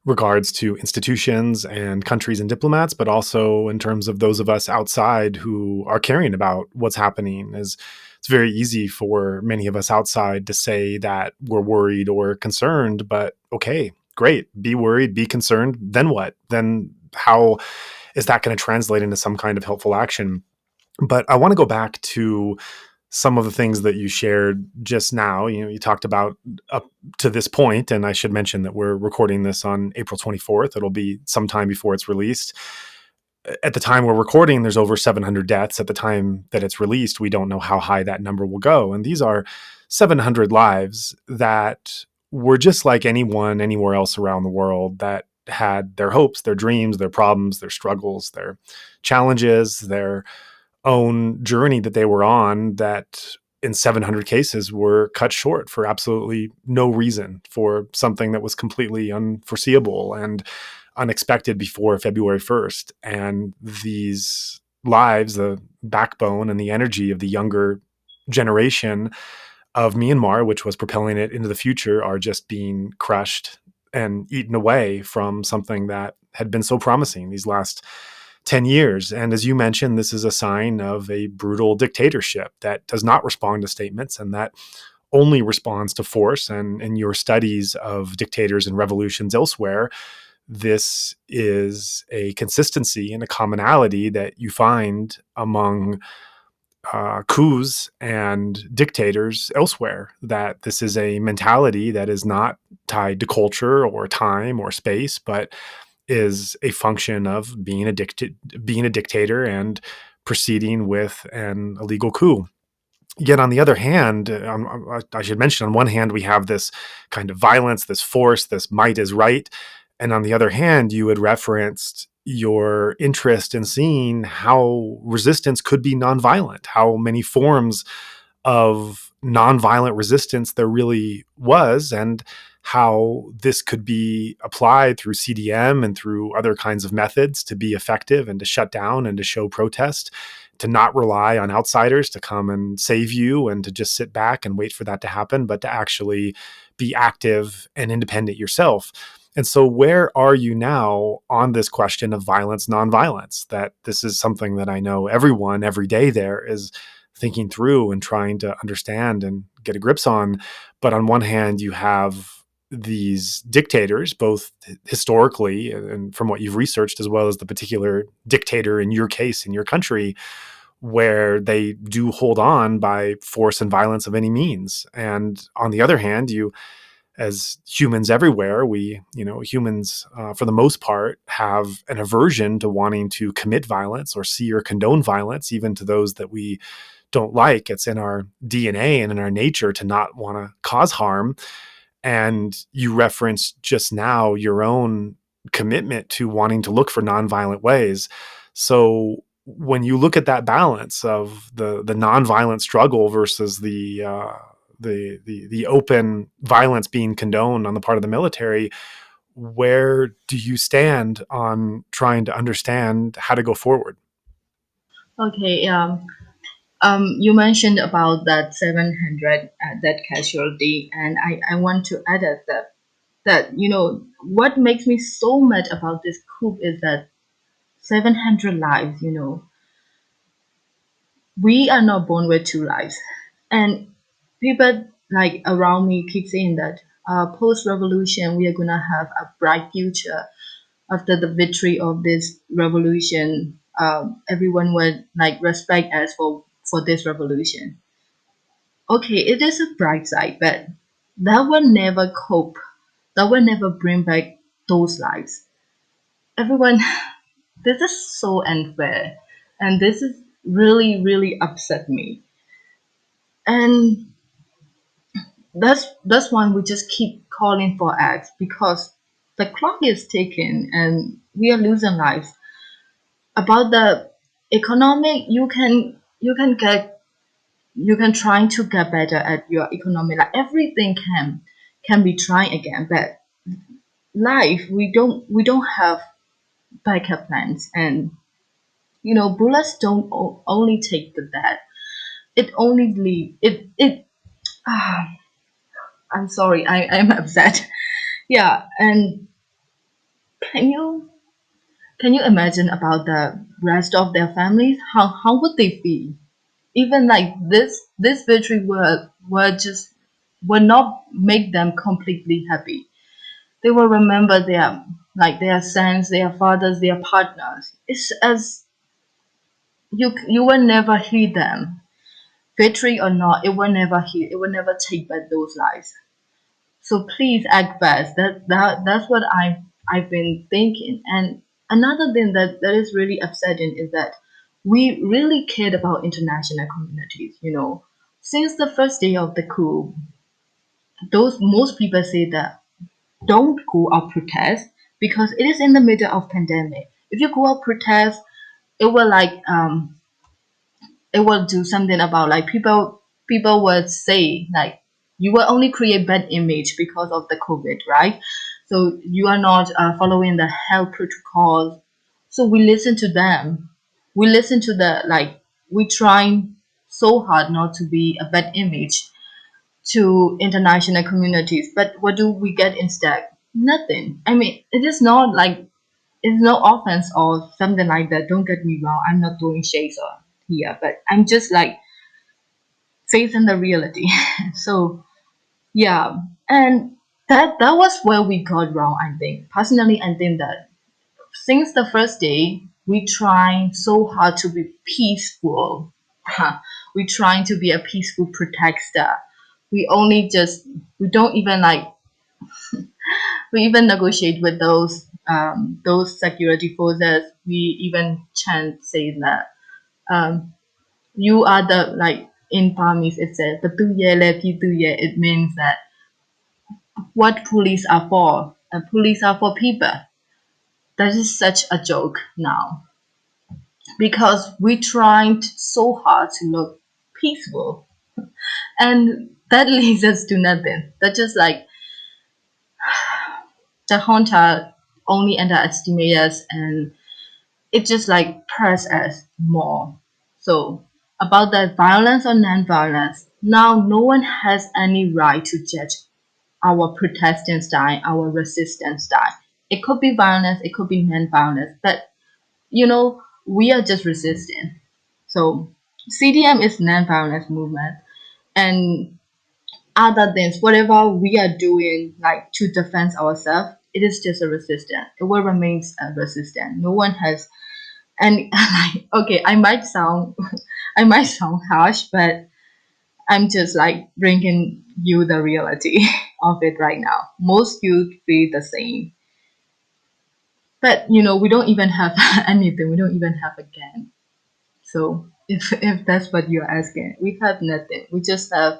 regards to institutions and countries and diplomats, but also in terms of those of us outside who are caring about what's happening. Is it's very easy for many of us outside to say that we're worried or concerned, but okay, great, be worried, be concerned. Then what? Then how is that going to translate into some kind of helpful action? But I want to go back to some of the things that you shared just now. You know, you talked about up to this point, and I should mention that we're recording this on April 24th. It'll be sometime before it's released. At the time we're recording, there's over 700 deaths. At the time that it's released, we don't know how high that number will go. And these are 700 lives that were just like anyone anywhere else around the world that had their hopes, their dreams, their problems, their struggles, their challenges, their own journey that they were on, that in 700 cases were cut short for absolutely no reason, for something that was completely unforeseeable and unexpected before February 1st. And these lives, the backbone and the energy of the younger generation of Myanmar, which was propelling it into the future, are just being crushed and eaten away from something that had been so promising these last 10 years. And as you mentioned, this is a sign of a brutal dictatorship that does not respond to statements and that only responds to force. And in your studies of dictators and revolutions elsewhere, this is a consistency and a commonality that you find among coups and dictators elsewhere, that this is a mentality that is not tied to culture or time or space, but is a function of being a dictator and proceeding with an illegal coup. Yet on the other hand, I should mention, on one hand, we have this kind of violence, this force, this might is right. And on the other hand, you had referenced your interest in seeing how resistance could be nonviolent, how many forms of nonviolent resistance there really was, and how this could be applied through CDM and through other kinds of methods to be effective and to shut down and to show protest, to not rely on outsiders to come and save you and to just sit back and wait for that to happen, but to actually be active and independent yourself. And so, where are you now on this question of violence, nonviolence? That this is something that I know everyone every day there is thinking through and trying to understand and get a grips on. But on one hand, you have these dictators, both historically and from what you've researched, as well as the particular dictator in your case, in your country, where they do hold on by force and violence of any means. And on the other hand, you, as humans everywhere, humans, for the most part, have an aversion to wanting to commit violence or see or condone violence, even to those that we don't like. It's in our DNA and in our nature to not want to cause harm. And you referenced just now your own commitment to wanting to look for nonviolent ways. So when you look at that balance of the nonviolent struggle versus the open violence being condoned on the part of the military, where do you stand on trying to understand how to go forward? Okay. You mentioned about that 700 that casualty, and I want to add that what makes me so mad about this coup is that 700 lives. We are not born with two lives, and people like around me keep saying that post revolution we are gonna have a bright future after the victory of this revolution. Everyone would like respect us for this revolution. Okay, it is a bright side, but that will never cope. That will never bring back those lives. Everyone, this is so unfair, and this is really, really upset me. And that's why we just keep calling for acts because the clock is ticking and we are losing lives. About the economic, you can try to get better at your economy. Like everything can be trying again, but life we don't have backup plans, and Bullets don't only take the dead. It only leave it. Ah, I'm sorry. I'm upset. Yeah, and can you can you imagine about the rest of their families? How would they feel? Even like this victory will not make them completely happy. They will remember their sons, their fathers, their partners. It's as you will never hear them. Victory or not, it will never heal. It will never take back those lives. So please act fast. That's what I've been thinking. And another thing that is really upsetting is that we really cared about international communities. Since the first day of the coup, those most people say that don't go out protest because it is in the middle of pandemic. If you go out protest, it will it will do something about like people would say like you will only create bad image because of the COVID, right? So you are not following the health protocols. So we listen to them. We listen to the like we trying so hard not to be a bad image to international communities. But what do we get instead? Nothing. I mean, it is not like it's no offense or something like that. Don't get me wrong. I'm not throwing shades on here, but I'm just like facing the reality. So yeah, and that was where we got wrong. I think personally, I think that since the first day we trying so hard to be peaceful. We trying to be a peaceful protester. We only just we don't even like we even negotiate with those security forces. We even chant say that you are the like in Burmese it says the it means that what police are for. Police are for people. That is such a joke now because we trying so hard to look peaceful and that leads us to nothing. That just like the hunter only underestimate us and it just like press us more. So about that violence or non-violence, now no one has any right to judge our protesting style, our resistance style. It could be violence, it could be non-violence, but we are just resisting. So CDM is non-violence movement, and other things, whatever we are doing, like to defend ourselves, it is just a resistance. It will remain a resistance. No one has and like okay, I might sound harsh, but I'm just like bringing you the reality of it right now. Most youth feel the same. But we don't even have anything. We don't even have a gun. So if that's what you're asking, we have nothing. We just have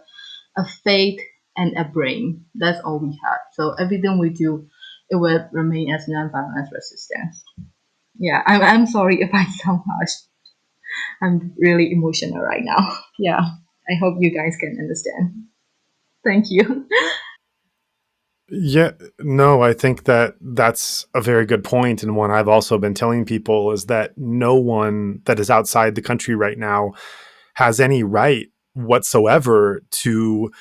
a faith and a brain. That's all we have. So everything we do, it will remain as non-violence resistance. Yeah, I'm sorry if I sound harsh. I'm really emotional right now. Yeah, I hope you guys can understand. Thank you. Yeah, no, I think that that's a very good point, and one I've also been telling people is that no one that is outside the country right now has any right whatsoever to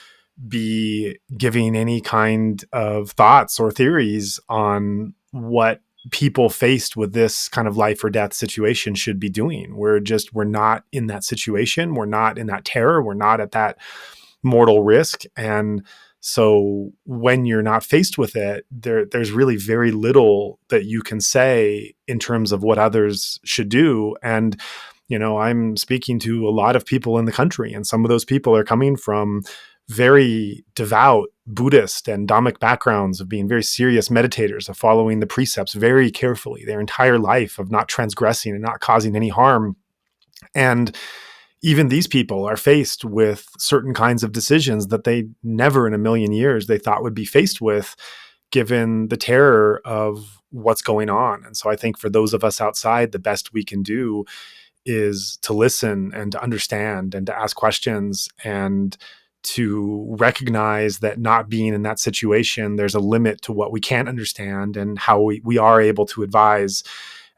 be giving any kind of thoughts or theories on what people faced with this kind of life or death situation should be doing. We're not in that situation. We're not in that terror. We're not at that mortal risk. And so when you're not faced with it, there's really very little that you can say in terms of what others should do. And I'm speaking to a lot of people in the country, and some of those people are coming from very devout Buddhist and Dhammic backgrounds of being very serious meditators, of following the precepts very carefully their entire life, of not transgressing and not causing any harm. And even these people are faced with certain kinds of decisions that they never in a million years they thought would be faced with, given the terror of what's going on. And so I think for those of us outside, the best we can do is to listen and to understand and to ask questions and to recognize that not being in that situation, there's a limit to what we can't understand and how we are able to advise.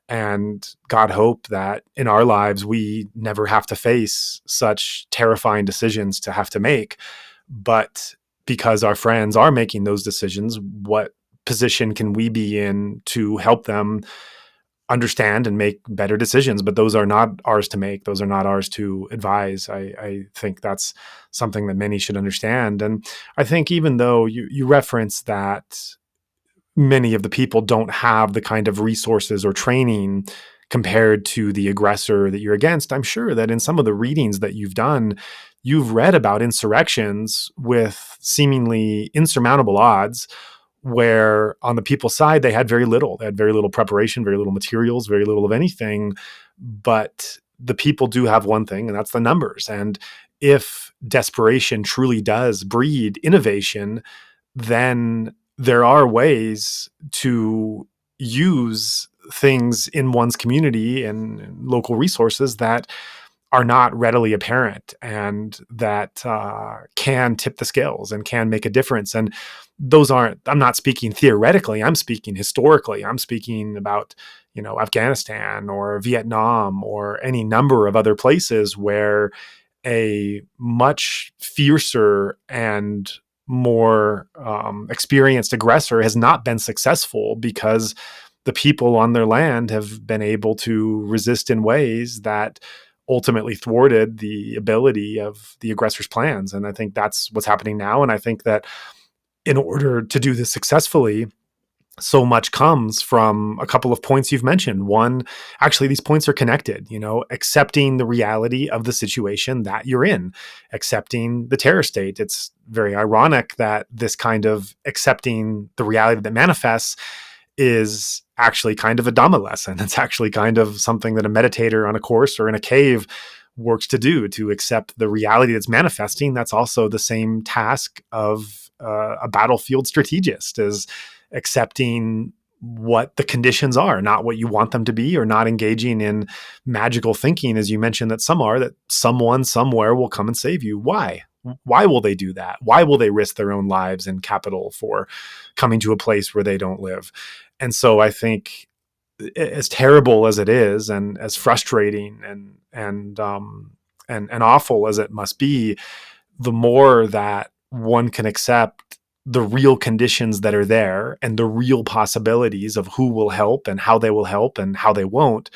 And God hope that in our lives, we never have to face such terrifying decisions to have to make. But because our friends are making those decisions, what position can we be in to help them understand and make better decisions? But those are not ours to make. Those are not ours to advise. I think that's something that many should understand. And I think even though you reference that many of the people don't have the kind of resources or training compared to the aggressor that you're against, I'm sure that in some of the readings that you've done, you've read about insurrections with seemingly insurmountable odds, where on the people's side, they had very little. They had very little preparation, very little materials, very little of anything. But the people do have one thing, and that's the numbers. And if desperation truly does breed innovation, then there are ways to use things in one's community and local resources that are not readily apparent, and that can tip the scales and can make a difference. And those aren't, I'm not speaking theoretically, I'm speaking historically. I'm speaking about, Afghanistan or Vietnam or any number of other places where a much fiercer and more experienced aggressor has not been successful because the people on their land have been able to resist in ways that ultimately thwarted the ability of the aggressor's plans. And I think that's what's happening now. And I think that in order to do this successfully, so much comes from a couple of points you've mentioned. One, actually, these points are connected, accepting the reality of the situation that you're in, accepting the terror state. It's very ironic that this kind of accepting the reality that manifests is actually kind of a Dhamma lesson. It's actually kind of something that a meditator on a course or in a cave works to do, to accept the reality that's manifesting. That's also the same task of a battlefield strategist, is accepting what the conditions are, not what you want them to be, or not engaging in magical thinking, as you mentioned, that some are, that someone somewhere will come and save you. Why? Why will they do that? Why will they risk their own lives and capital for coming to a place where they don't live? And so I think, as terrible as it is, and as frustrating and awful as it must be, the more that one can accept the real conditions that are there and the real possibilities of who will help and how they won't,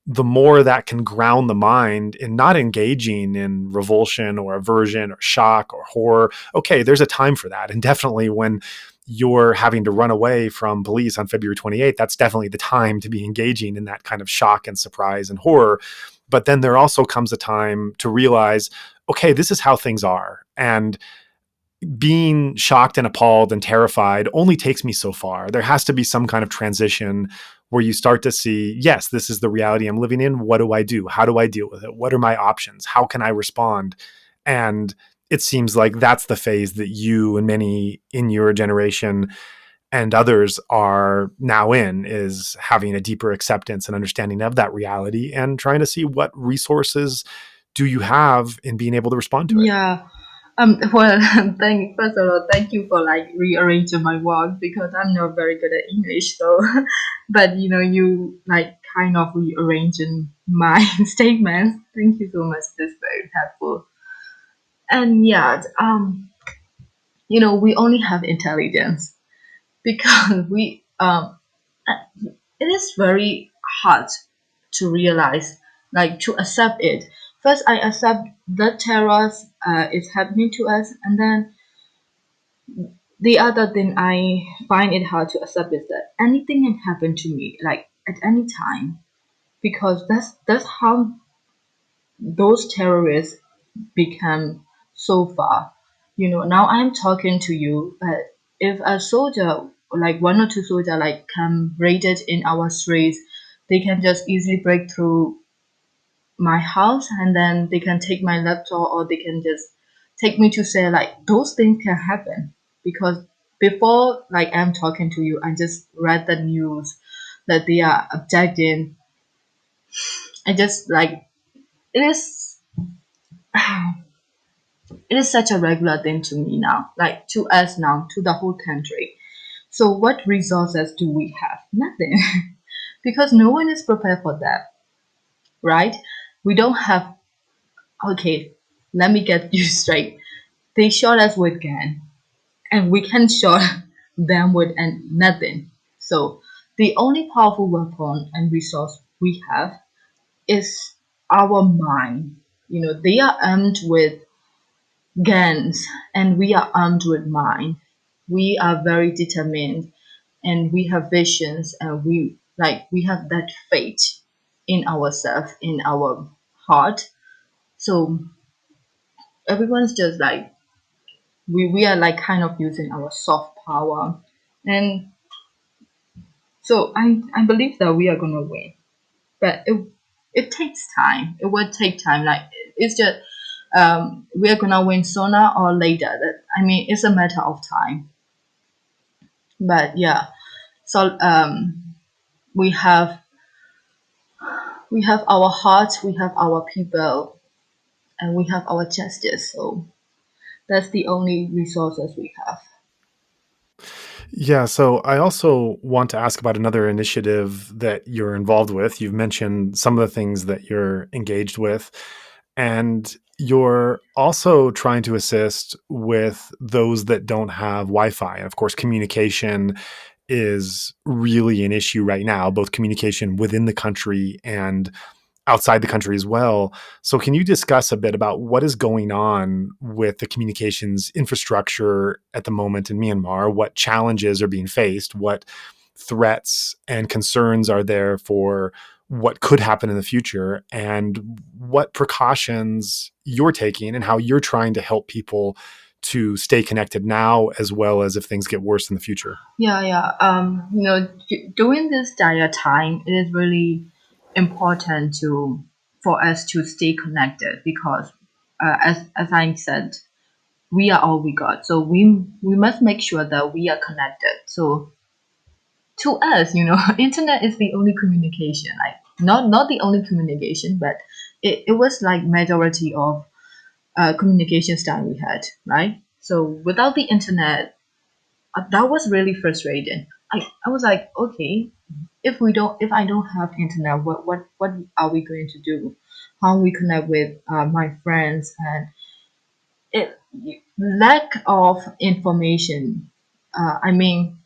the more that can ground the mind in not engaging in revulsion or aversion or shock or horror. Okay, there's a time for that. And definitely when you're having to run away from police on February 28th, that's definitely the time to be engaging in that kind of shock and surprise and horror. But then there also comes a time to realize, okay, this is how things are. And being shocked and appalled and terrified only takes me so far. There has to be some kind of transition where you start to see, yes, this is the reality I'm living in. What do I do? How do I deal with it? What are my options? How can I respond? And it seems like that's the phase that you and many in your generation and others are now in, is having a deeper acceptance and understanding of that reality and trying to see what resources do you have in being able to respond to it. Yeah. Well, first of all, thank you for like rearranging my words because I'm not very good at English. So, but you like kind of rearranging my statements. Thank you so much. That's very helpful. And yeah, we only have intelligence because it is very hard to realize, like to accept it. First, I accept the terror is happening to us, and then the other thing I find it hard to accept is that anything can happen to me, like at any time, because that's how those terrorists become so far. Now I'm talking to you, but if a soldier, like one or two soldier, like come raided in our streets, they can just easily break through my house and then they can take my laptop or they can just take me to say like those things can happen because before like I'm talking to you, I just read the news that they are abducting. I just like it is it is such a regular thing to me now, like to us now, to the whole country. So what resources do we have? Nothing. because no one is prepared for that, right? We don't have, okay, let me get you straight. They shot us with gun, and we can shot them with and nothing. So the only powerful weapon and resource we have is our mind. They are armed with guns, and we are armed with mind. We are very determined, and we have visions, and we have that faith in ourselves, in our heart. So everyone's just like, we are like kind of using our soft power. And so I believe that we are gonna win, but it takes time. It will take time. Like, it's just, we are gonna win sooner or later. That, I mean, it's a matter of time. But yeah, so we have we have our hearts, we have our people, and we have our justice. So that's the only resources we have. Yeah, so I also want to ask about another initiative that you're involved with. You've mentioned some of the things that you're engaged with, and you're also trying to assist with those that don't have Wi-Fi. And of course, communication is really an issue right now, both communication within the country and outside the country as well. So, can you discuss a bit about what is going on with the communications infrastructure at the moment in Myanmar? What challenges are being faced? What threats and concerns are there for what could happen in the future? And what precautions you're taking and how you're trying to help people to stay connected now, as well as if things get worse in the future? Yeah, yeah. During this dire time, it is really important to for us to stay connected, because, as I said, we are all we got. So we must make sure that we are connected. So to us, internet is the only communication. Like, not the only communication, but it was like majority of communication style we had, right? So without the internet, that was really frustrating. I was like, okay, if I don't have internet, what are we going to do? How we connect with my friends? And it lack of information. I mean,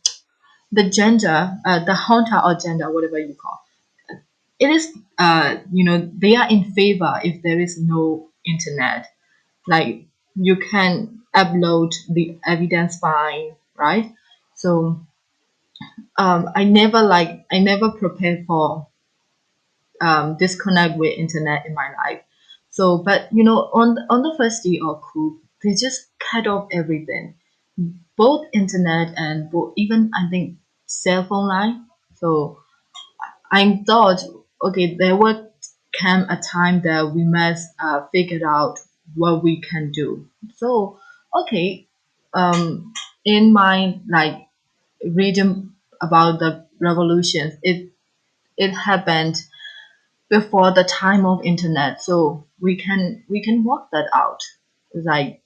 the gender, the hunter or gender, whatever you call it, is, they are in favor if there is no internet. Like, you can upload the evidence fine, right? So I never prepared for disconnect with internet in my life. So, but on the first day of coup, they just cut off everything, both internet and both, even I think cell phone line. So I thought, okay, there would come a time that we must figure out what we can do. So, okay, in my like reading about the revolutions, it happened before the time of internet, so we can work that out. Like,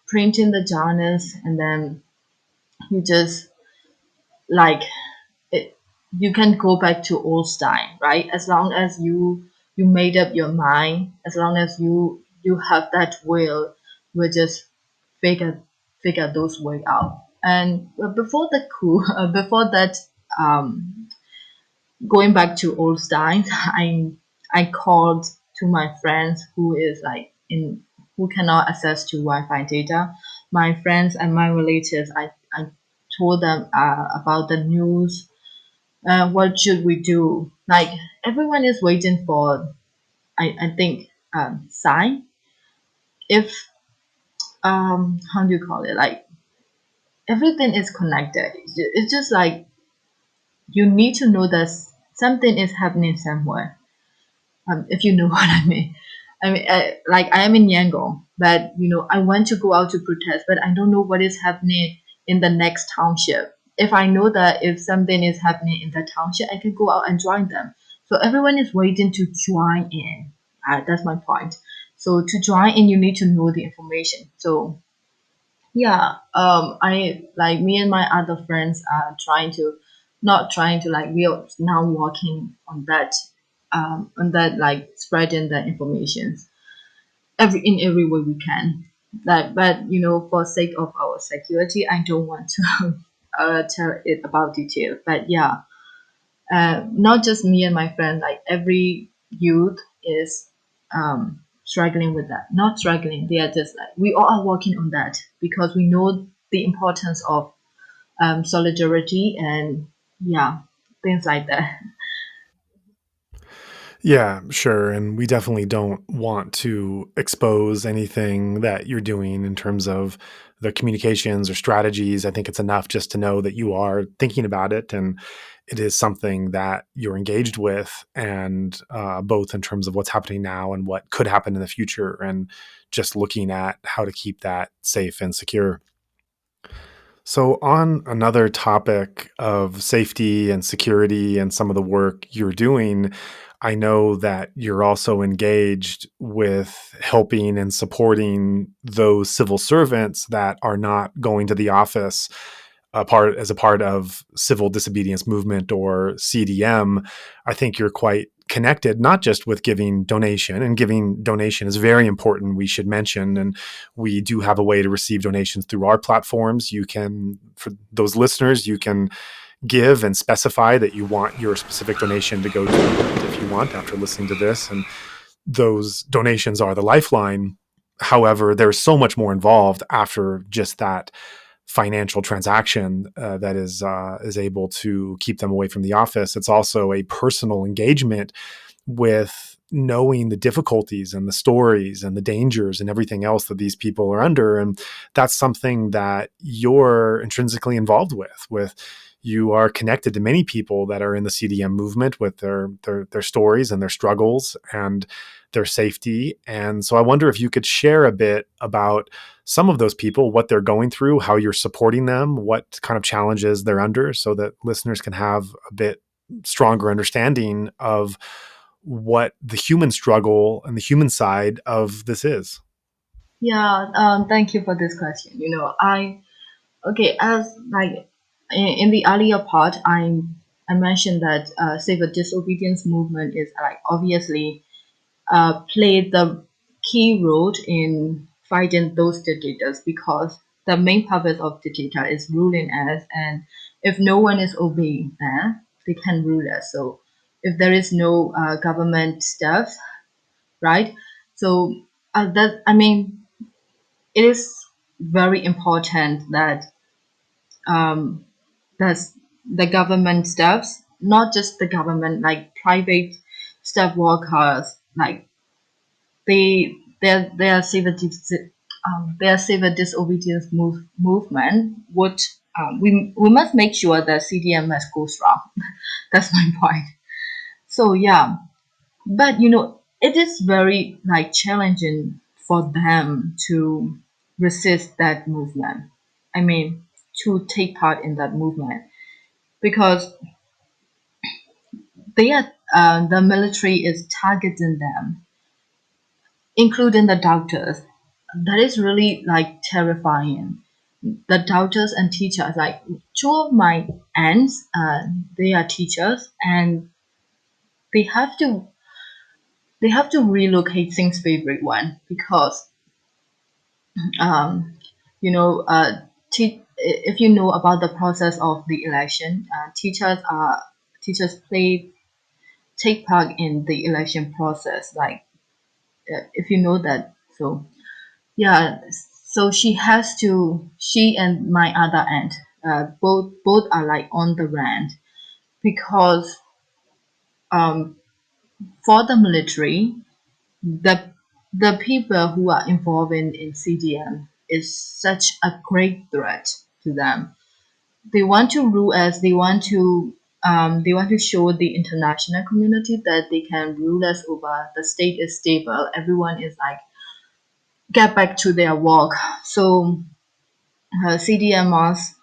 printing the journals, and then you just like it, you can go back to old style, right? As long as you made up your mind, as long as you have that will, we'll just figure figure those way out. And before the coup, before that, um going back to old style, I called to my friends who is like in who cannot access to Wi-Fi data. My friends and my relatives, I told them about the news. What should we do? Like, everyone is waiting for, I think, sign. If how do you call it? Like, everything is connected. It's just like you need to know that something is happening somewhere, if you know what I mean. Like, I am in Yangon, but I want to go out to protest, but I don't know what is happening in the next township. If I know that if something is happening in the township, I can go out and join them. So everyone is waiting to join in. That's my point. So to join in, you need to know the information. So yeah, I like me and my other friends are trying to not trying to like we are now working on that like spreading the information in every way we can. But for sake of our security, I don't want to tell it about detail. But yeah, not just me and my friend, like every youth is struggling with that. Not struggling, they are just like we all are working on that because we know the importance of solidarity and yeah, things like that. Yeah, sure. And we definitely don't want to expose anything that you're doing in terms of the communications or strategies. I think it's enough just to know that you are thinking about it and it is something that you're engaged with, and both in terms of what's happening now and what could happen in the future, and just looking at how to keep that safe and secure. So, on another topic of safety and security and some of the work you're doing, I know that you're also engaged with helping and supporting those civil servants that are not going to the office as a part of civil disobedience movement or CDM. I think you're quite connected, not just with giving donation, and giving donation is very important, we should mention. And we do have a way to receive donations through our platforms. You can, for those listeners, you can give and specify that you want your specific donation to go to if you want after listening to this. And those donations are the lifeline. However, there's so much more involved after just that financial transaction that is able to keep them away from the office. It's also a personal engagement with knowing the difficulties and the stories and the dangers and everything else that these people are under. And that's something that you're intrinsically involved with you are connected to many people that are in the CDM movement with their stories and their struggles and their safety. And so I wonder if you could share a bit about some of those people, what they're going through, how you're supporting them, what kind of challenges they're under, so that listeners can have a bit stronger understanding of what the human struggle and the human side of this is. Yeah, thank you for this question. I okay as like in the earlier part, I mentioned that civil disobedience movement is like obviously played the key role in fighting those dictators because the main purpose of dictator is ruling us, and if no one is obeying them, they can rule us. So if there is no government stuff, right? So that I mean, it is very important that um, that's the government staffs, not just the government, like private staff workers, like their their civil disobedience movement would we must make sure that CDM must go strong. That's my point. So yeah, but it is very like challenging for them to resist that movement. I mean, to take part in that movement because the military is targeting them, including the doctors. That is really like terrifying. The doctors and teachers, like two of my aunts, they are teachers, and they have to they have to relocate Thing's favorite one because um, if you know about the process of the election, teachers play take part in the election process. Like if you know that, so yeah, so she and my other aunt, both are like on the rand because um, for the military, the the people who are involved in CDM is such a great threat to them. They want to rule us. They want to show the international community that they can rule us over. The state is stable. Everyone is like get back to their work. So CDMRs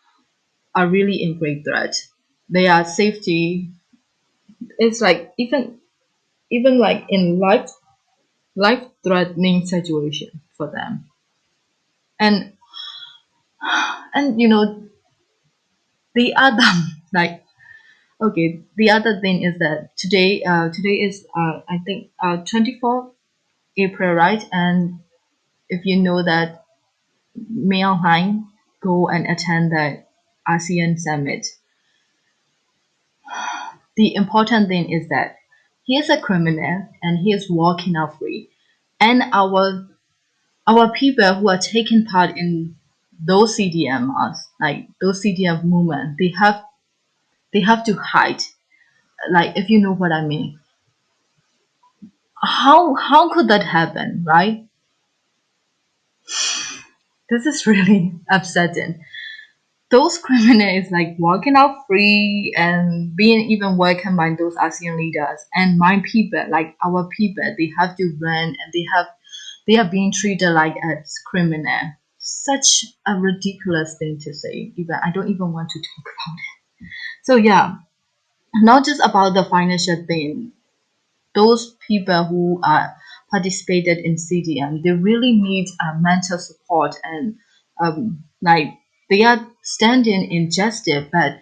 are really in great threat. Their safety is like even like in life threatening situation for them. And and the other like Okay, the other thing is that today is I think 24th April, right? And if you know that Mel Hein go and attend the ASEAN summit, the important thing is that he is a criminal and he is walking out free, and our people who are taking part in those CDMs, like those CDM movement, they have to hide. Like if you know what I mean, how could that happen, right? This is really upsetting. Those criminals like walking out free and being even welcomed by those ASEAN leaders, and my people, like our people, they have to run and they are being treated like as criminal. Such a ridiculous thing to say. Even I don't even want to talk about it. So yeah, not just about the financial thing. Those people who participated in CDM, they really need mental support and like they are standing in justice. But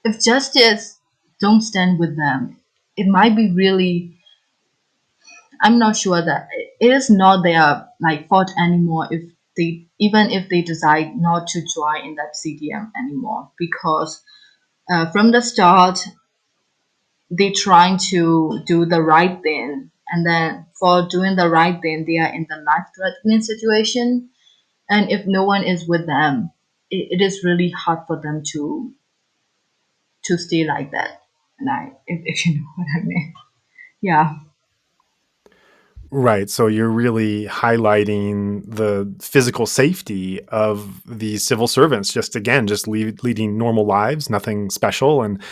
if justice don't stand with them, it might be really. I'm not sure that it is not their like fault anymore if they even if they decide not to join in that CDM anymore because from the start they trying to do the right thing and then for doing the right thing they are in the life threatening situation and if no one is with them it is really hard for them to stay like that and if you know what I mean. Yeah. Right. So you're really highlighting the physical safety of these civil servants, just again, just leading normal lives, nothing special. And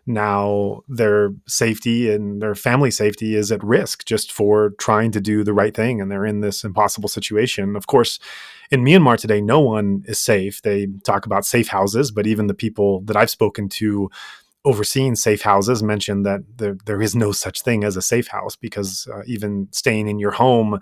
now their safety and their family safety is at risk just for trying to do the right thing. And they're in this impossible situation. Of course, in Myanmar today, no one is safe. They talk about safe houses, but even the people that I've spoken to overseeing safe houses mentioned that there is no such thing as a safe house because even staying in your home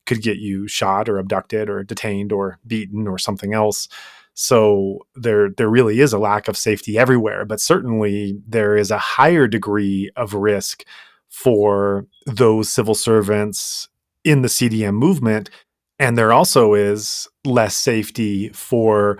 could get you shot or abducted or detained or beaten or something else. So there really is a lack of safety everywhere, but certainly there is a higher degree of risk for those civil servants in the CDM movement. And there also is less safety for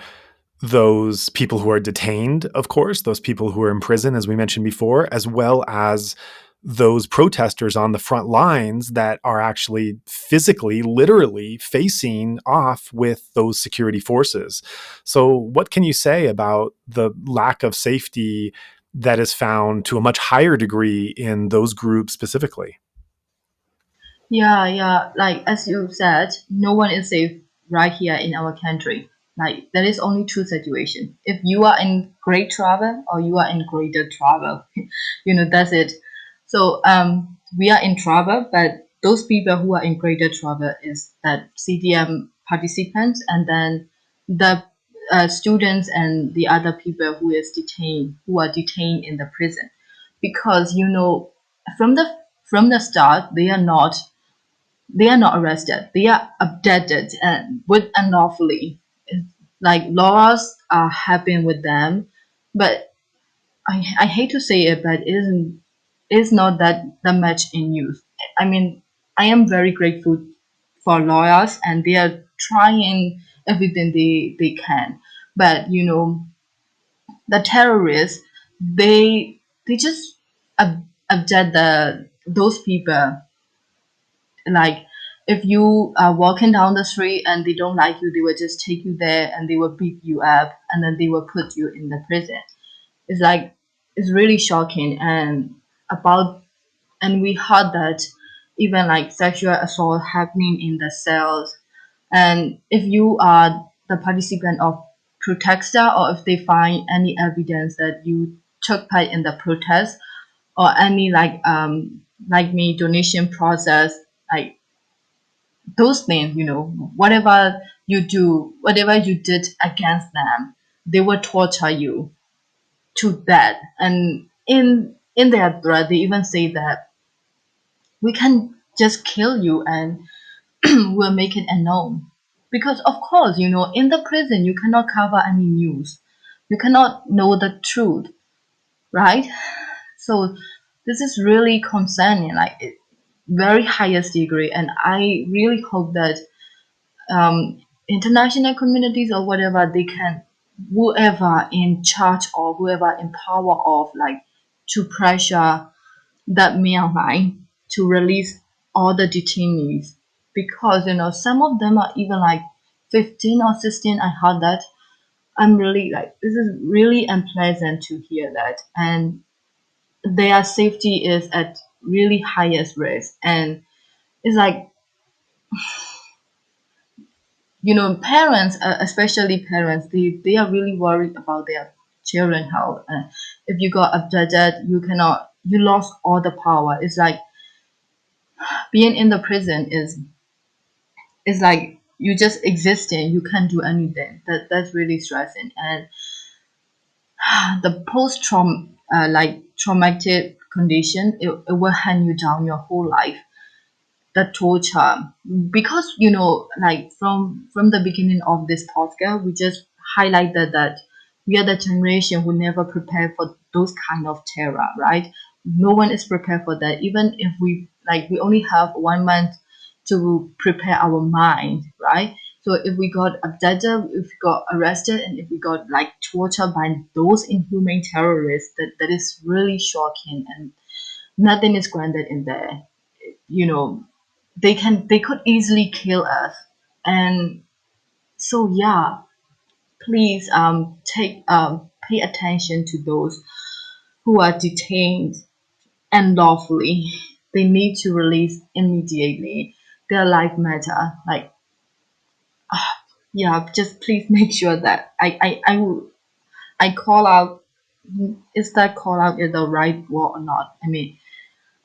those people who are detained, of course, those people who are in prison, as we mentioned before, as well as those protesters on the front lines that are actually physically, literally facing off with those security forces. So, what can you say about the lack of safety that is found to a much higher degree in those groups specifically? Yeah, yeah. Like as you said, no one is safe right here in our country. Like there is only two situations. If you are in great trouble or you are in greater trouble, that's it. So we are in trouble, but those people who are in greater trouble is that CDM participants and then the students and the other people who are detained in the prison, because from the start they are not arrested. They are abducted and with unlawfully. Like laws are happening with them, but I hate to say it, but it is not that much in use. I mean, I am very grateful for lawyers, and they are trying everything they can. But the terrorists, they just abduct those people. Like if you are walking down the street and they don't like you, they will just take you there and they will beat you up and then they will put you in the prison. It's like it's really shocking and we heard that even like sexual assault happening in the cells. And if you are the participant of protester or if they find any evidence that you took part in the protest or any like me donation process, like those things, whatever you did against them, they will torture you to death. And in their threat, they even say that we can just kill you and we'll make it unknown. Because of course, in the prison you cannot cover any news. You cannot know the truth, right? So this is really concerning, like very highest degree, and I really hope that international communities or whatever they can, whoever in charge or whoever in power of, like, to pressure that Myanmar to release all the detainees, because some of them are even like 15 or 16. I heard that. I'm really like, this is really unpleasant to hear that, and their safety is at really highest risk. And it's like, parents, especially parents, they are really worried about their children health. If you got abducted, you lost all the power. It's like being in the prison is like you just existing, you can't do anything. That's really stressing. And the post trauma, like traumatic condition, it will hand you down your whole life, the torture. Because like from the beginning of this podcast, we just highlighted that we are the generation who never prepared for those kind of terror, right? No one is prepared for that. Even if we only have 1 month to prepare our mind, right? So if we got abducted, if we got arrested, and if we got like tortured by those inhumane terrorists, that is really shocking, and nothing is granted in there. you know they could easily kill us. And so, yeah, please take pay attention to those who are detained unlawfully. They need to release immediately. Their life matter. Like, yeah, just please make sure that I call out. Is that call out is the right word or not? I mean,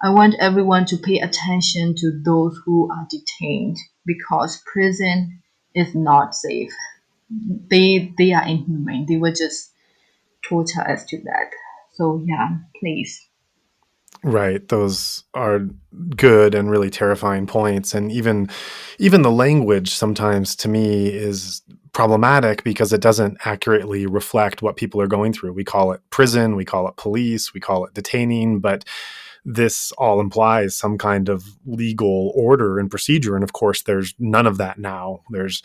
I want everyone to pay attention to those who are detained, because prison is not safe. They are inhumane. They will just torture us to death. So, yeah, please. Right. Those are good and really terrifying points. And even the language sometimes to me is problematic because it doesn't accurately reflect what people are going through. We call it prison, we call it police, we call it detaining, but this all implies some kind of legal order and procedure. And of course, there's none of that now. There's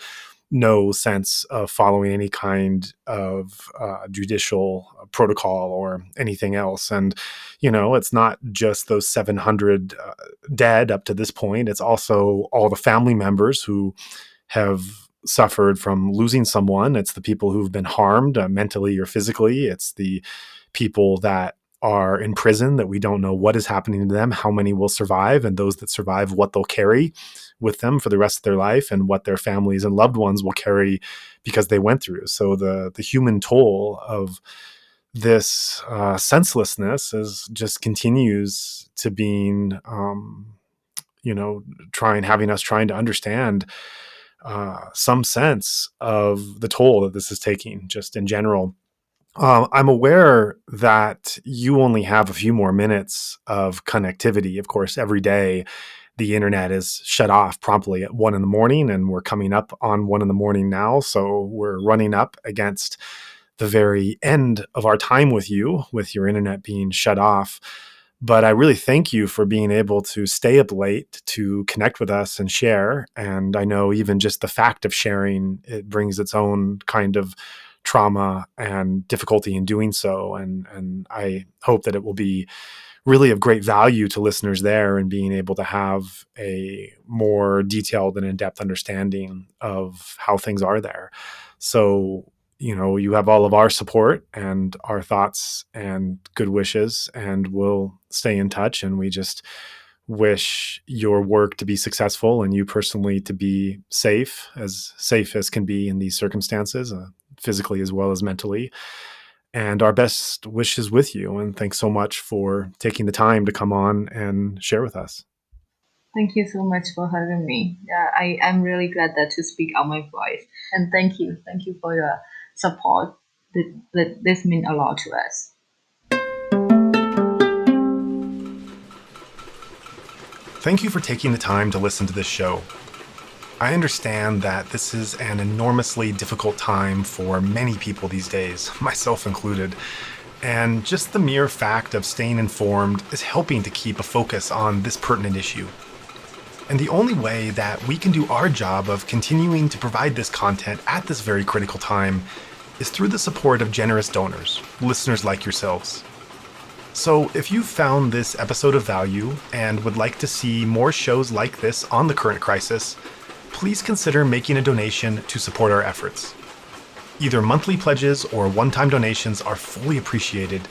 no sense of following any kind of judicial protocol or anything else. And, it's not just those 700 dead up to this point. It's also all the family members who have suffered from losing someone. It's the people who've been harmed mentally or physically. It's the people that are in prison that we don't know what is happening to them, how many will survive, and those that survive, what they'll carry with them for the rest of their life, and what their families and loved ones will carry because they went through. So the human toll of this senselessness is just continues to being, having us trying to understand some sense of the toll that this is taking just in general. I'm aware that you only have a few more minutes of connectivity. Of course, every day the internet is shut off promptly at 1 a.m, and we're coming up on 1 a.m. now. So we're running up against the very end of our time with you, with your internet being shut off. But I really thank you for being able to stay up late to connect with us and share. And I know even just the fact of sharing, it brings its own kind of trauma and difficulty in doing so. And I hope that it will be really of great value to listeners there and being able to have a more detailed and in-depth understanding of how things are there. So, you have all of our support and our thoughts and good wishes, and we'll stay in touch. And we just wish your work to be successful and you personally to be safe as can be in these circumstances, physically as well as mentally. And our best wishes with you. And thanks so much for taking the time to come on and share with us. Thank you so much for having me. Yeah, I'm really glad that to speak out my voice. And thank you. Thank you for your support. This means a lot to us. Thank you for taking the time to listen to this show. I understand that this is an enormously difficult time for many people these days, myself included. and just the mere fact of staying informed is helping to keep a focus on this pertinent issue. And the only way that we can do our job of continuing to provide this content at this very critical time is through the support of generous donors, listeners like yourselves. So if you found this episode of value and would like to see more shows like this on the current crisis, please consider making a donation to support our efforts. Either monthly pledges or one-time donations are fully appreciated,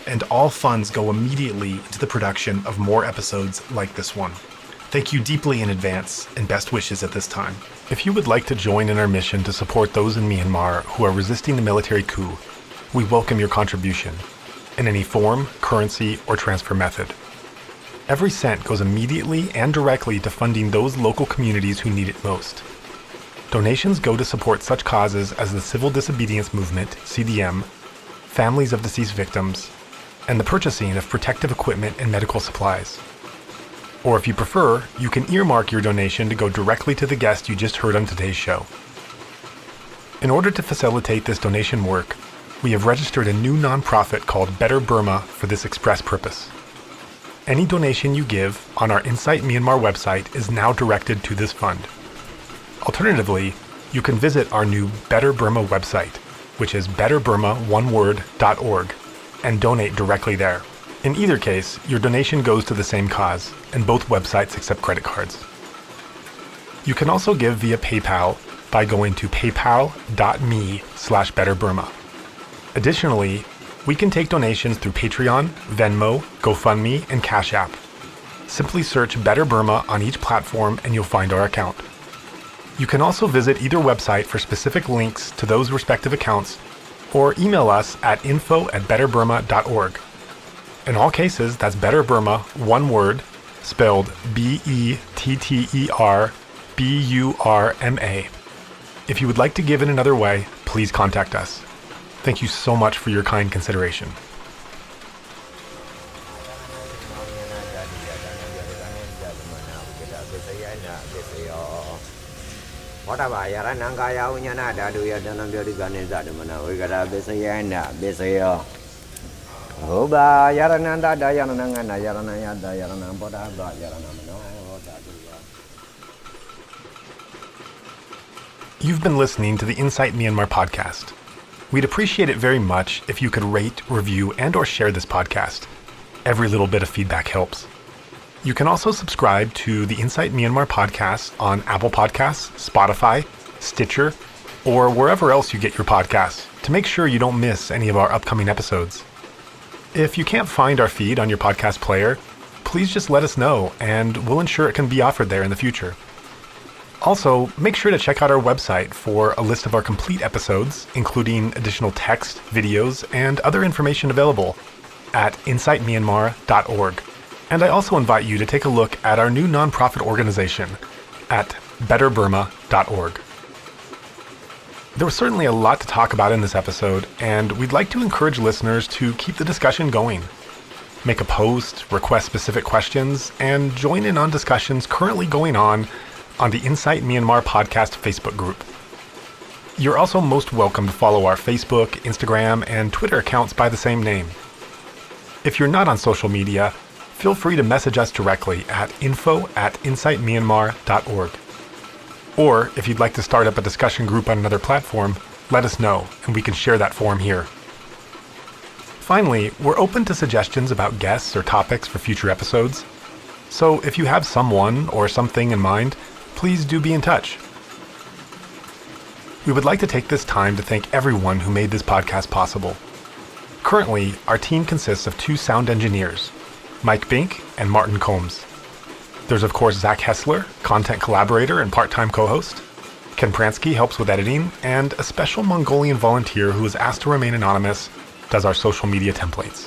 and all funds go immediately into the production of more episodes like this one. Thank you deeply in advance, and best wishes at this time. If you would like to join in our mission to support those in Myanmar who are resisting the military coup, we welcome your contribution in any form, currency, or transfer method. Every cent goes immediately and directly to funding those local communities who need it most. Donations go to support such causes as the Civil Disobedience Movement, CDM, families of deceased victims, and the purchasing of protective equipment and medical supplies. Or if you prefer, you can earmark your donation to go directly to the guest you just heard on today's show. In order to facilitate this donation work, we have registered a new nonprofit called Better Burma for this express purpose. Any donation you give on our Insight Myanmar website is now directed to this fund. Alternatively, you can visit our new Better Burma website, which is betterburma.org, and donate directly there. In either case, your donation goes to the same cause, and both websites accept credit cards. You can also give via PayPal by going to paypal.me/betterburma. Additionally, we can take donations through Patreon, Venmo, GoFundMe, and Cash App. Simply search Better Burma on each platform and you'll find our account. You can also visit either website for specific links to those respective accounts or email us at info@betterburma.org. In all cases, that's Better Burma, one word, spelled BETTERBURMA. If you would like to give in another way, please contact us. Thank you so much for your kind consideration. You've been listening to the Insight Myanmar podcast. We'd appreciate it very much if you could rate, review, and/or share this podcast. Every little bit of feedback helps. You can also subscribe to the Insight Myanmar podcast on Apple Podcasts, Spotify, Stitcher, or wherever else you get your podcasts to make sure you don't miss any of our upcoming episodes. If you can't find our feed on your podcast player, please just let us know and we'll ensure it can be offered there in the future. Also, make sure to check out our website for a list of our complete episodes, including additional text, videos, and other information available at insightmyanmar.org. And I also invite you to take a look at our new nonprofit organization at betterburma.org. There was certainly a lot to talk about in this episode, and we'd like to encourage listeners to keep the discussion going. Make a post, request specific questions, and join in on discussions currently going on the Insight Myanmar podcast Facebook group. You're also most welcome to follow our Facebook, Instagram, and Twitter accounts by the same name. If you're not on social media, feel free to message us directly at info@insightmyanmar.org. Or if you'd like to start up a discussion group on another platform, let us know and we can share that forum here. Finally, we're open to suggestions about guests or topics for future episodes. So if you have someone or something in mind, please do be in touch. We would like to take this time to thank everyone who made this podcast possible. Currently, our team consists of 2 sound engineers, Mike Bink and Martin Combs. There's of course Zach Hessler, content collaborator and part-time co-host. Ken Pransky helps with editing, and a special Mongolian volunteer who is asked to remain anonymous does our social media templates.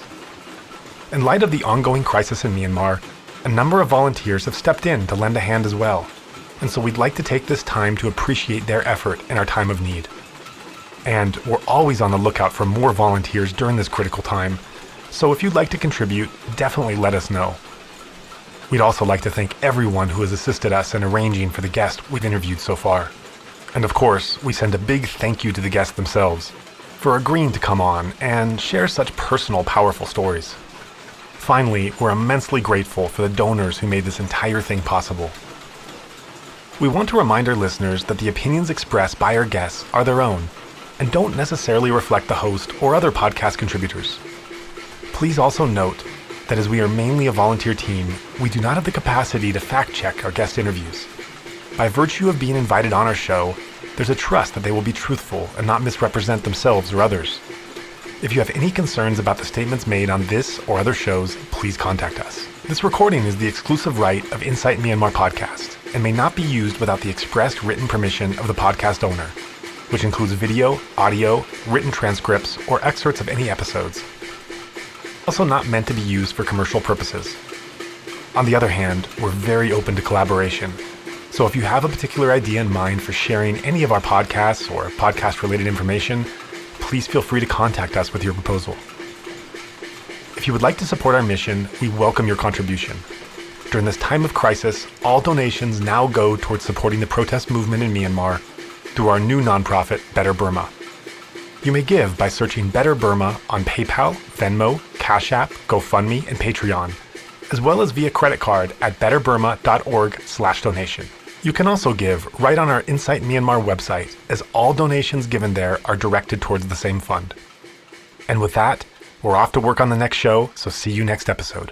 In light of the ongoing crisis in Myanmar, a number of volunteers have stepped in to lend a hand as well. And so we'd like to take this time to appreciate their effort in our time of need. And we're always on the lookout for more volunteers during this critical time, so if you'd like to contribute, definitely let us know. We'd also like to thank everyone who has assisted us in arranging for the guests we've interviewed so far. And of course, we send a big thank you to the guests themselves. for agreeing to come on and share such personal, powerful stories. Finally, we're immensely grateful for the donors who made this entire thing possible. We want to remind our listeners that the opinions expressed by our guests are their own and don't necessarily reflect the host or other podcast contributors. Please also note that as we are mainly a volunteer team, we do not have the capacity to fact-check our guest interviews. By virtue of being invited on our show, there's a trust that they will be truthful and not misrepresent themselves or others. If you have any concerns about the statements made on this or other shows, please contact us. This recording is the exclusive right of Insight Myanmar Podcast and may not be used without the expressed written permission of the podcast owner, which includes video, audio, written transcripts, or excerpts of any episodes. Also not meant to be used for commercial purposes. On the other hand, we're very open to collaboration. So if you have a particular idea in mind for sharing any of our podcasts or podcast-related information, please feel free to contact us with your proposal. If you would like to support our mission, we welcome your contribution. During this time of crisis, all donations now go towards supporting the protest movement in Myanmar through our new nonprofit, Better Burma. You may give by searching Better Burma on PayPal, Venmo, Cash App, GoFundMe, and Patreon, as well as via credit card at betterburma.org/donation. You can also give right on our Insight Myanmar website, as all donations given there are directed towards the same fund. And with that, we're off to work on the next show, so see you next episode.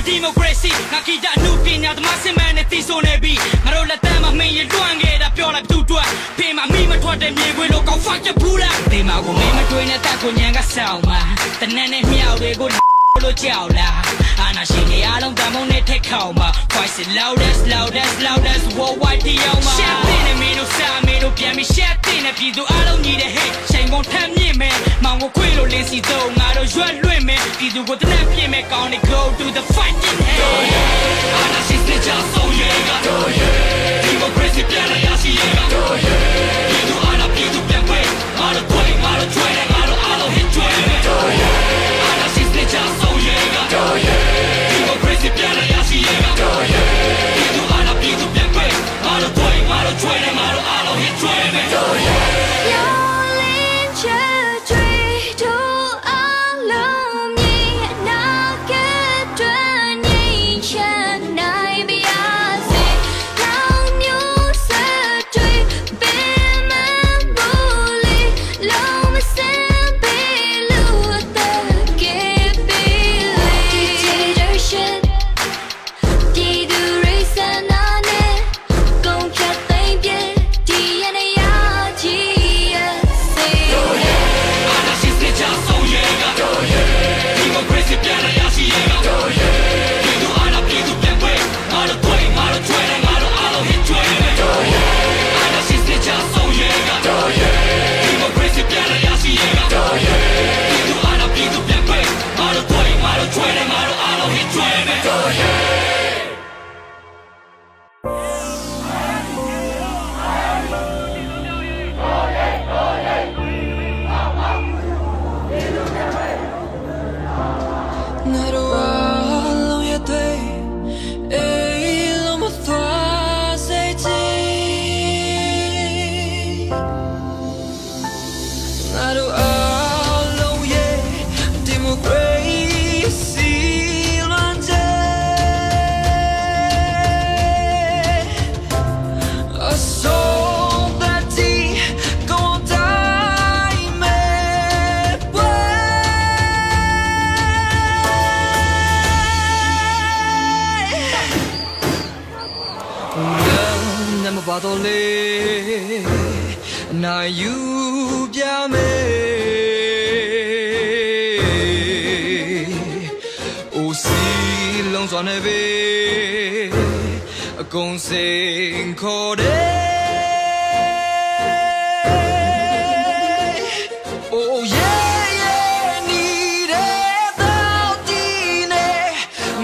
Democracy, Nakita Nupin at the Massiman at Tisonebi, Marola Tama, May, Duange, the Piola Tutua, Pima Mima to the Miguel, go fuck your pula, Pima go Mima to an attack on Yanga Salma, the Nene Miao, they go Jaula, Anna Shini, I don't damn it, take Kalma, voice it loudest, worldwide the Yoma. Shaping a minute, Samino, Piami, Shaping a Pido, I don't need a hit, Shane won't tell me, man, Mango Quilo, Lindsay, though, I don't join women, Pido go to the make on it, go to the fighting head. Anna she's just so yeah, Democracy, Piana, Yashi, Pido, Anna, Pido, Piampe, Maro, Twang, Maro, Twang, Maro, hit Twang. Anna she's just so yeah, Democracy, Piana, Yashi, Pido, Anna, Pido, Piampe, Maro, Twang, Maro, hit Twang. ပါတော့လေနိုင်ယူပြမယ်အိုစီလုံးစွာနေပဲအကုန်စိန်ခေါ်တယ် Oh yeah yeah need it though dine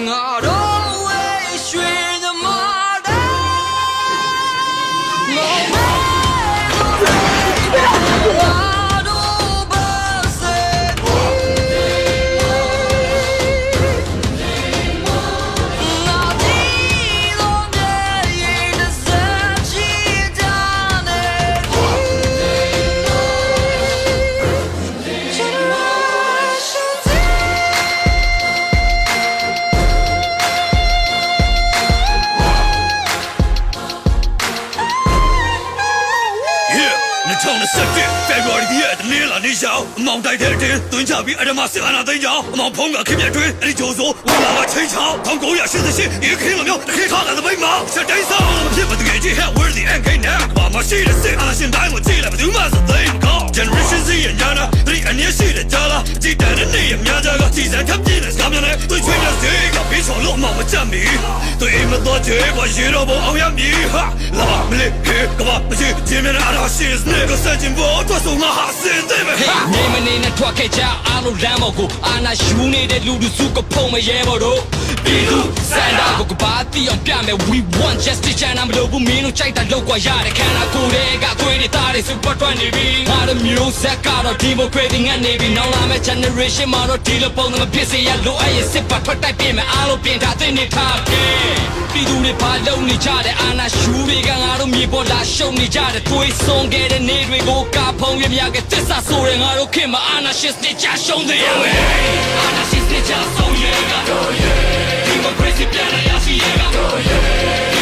ngaro we shwin the mother no February 的夜，你来你笑，忙带天天，蹲下比爱他妈是安那怎样？忙碰个 K 面追，你就说我那个吹潮，当狗眼是自信，一个 K 了没有，可以看那个背毛，像真骚，我们拼不的眼睛，Where's the end game now？爸妈洗的洗，俺现在我记来不就满是贼高，Generation Z 人家呢，你俺也洗的家了，记得的你也面这个，既然他比的上面的，对吹的这个比错落忙我证明，对么多结果一都不熬夜迷哈，老爸没理解，干嘛不去见面的阿拉西是那个神经病，多送我哈死对没？你们你那拖开家阿鲁兰莫古，阿那修你的路路苏个碰没耶莫罗。比如三大个个把地样变美 ，We want justice， 咱们都不迷路，在大路过呀的，看那古的个贵的大的 super 专利币，他的 music 搞到 democratic 俺那边，让他们 generation 嘛都提了包，那么偏谁呀路爱也是把拖带变美，阿鲁变他对你他给，比如你怕路你家的，阿那修的个阿鲁米波拉修你家的，对送给的你对个卡朋友呀个，这啥所人阿鲁看嘛，阿那是你家兄弟呀喂，阿那是你家送爷个。Democracy 变了，也是一个。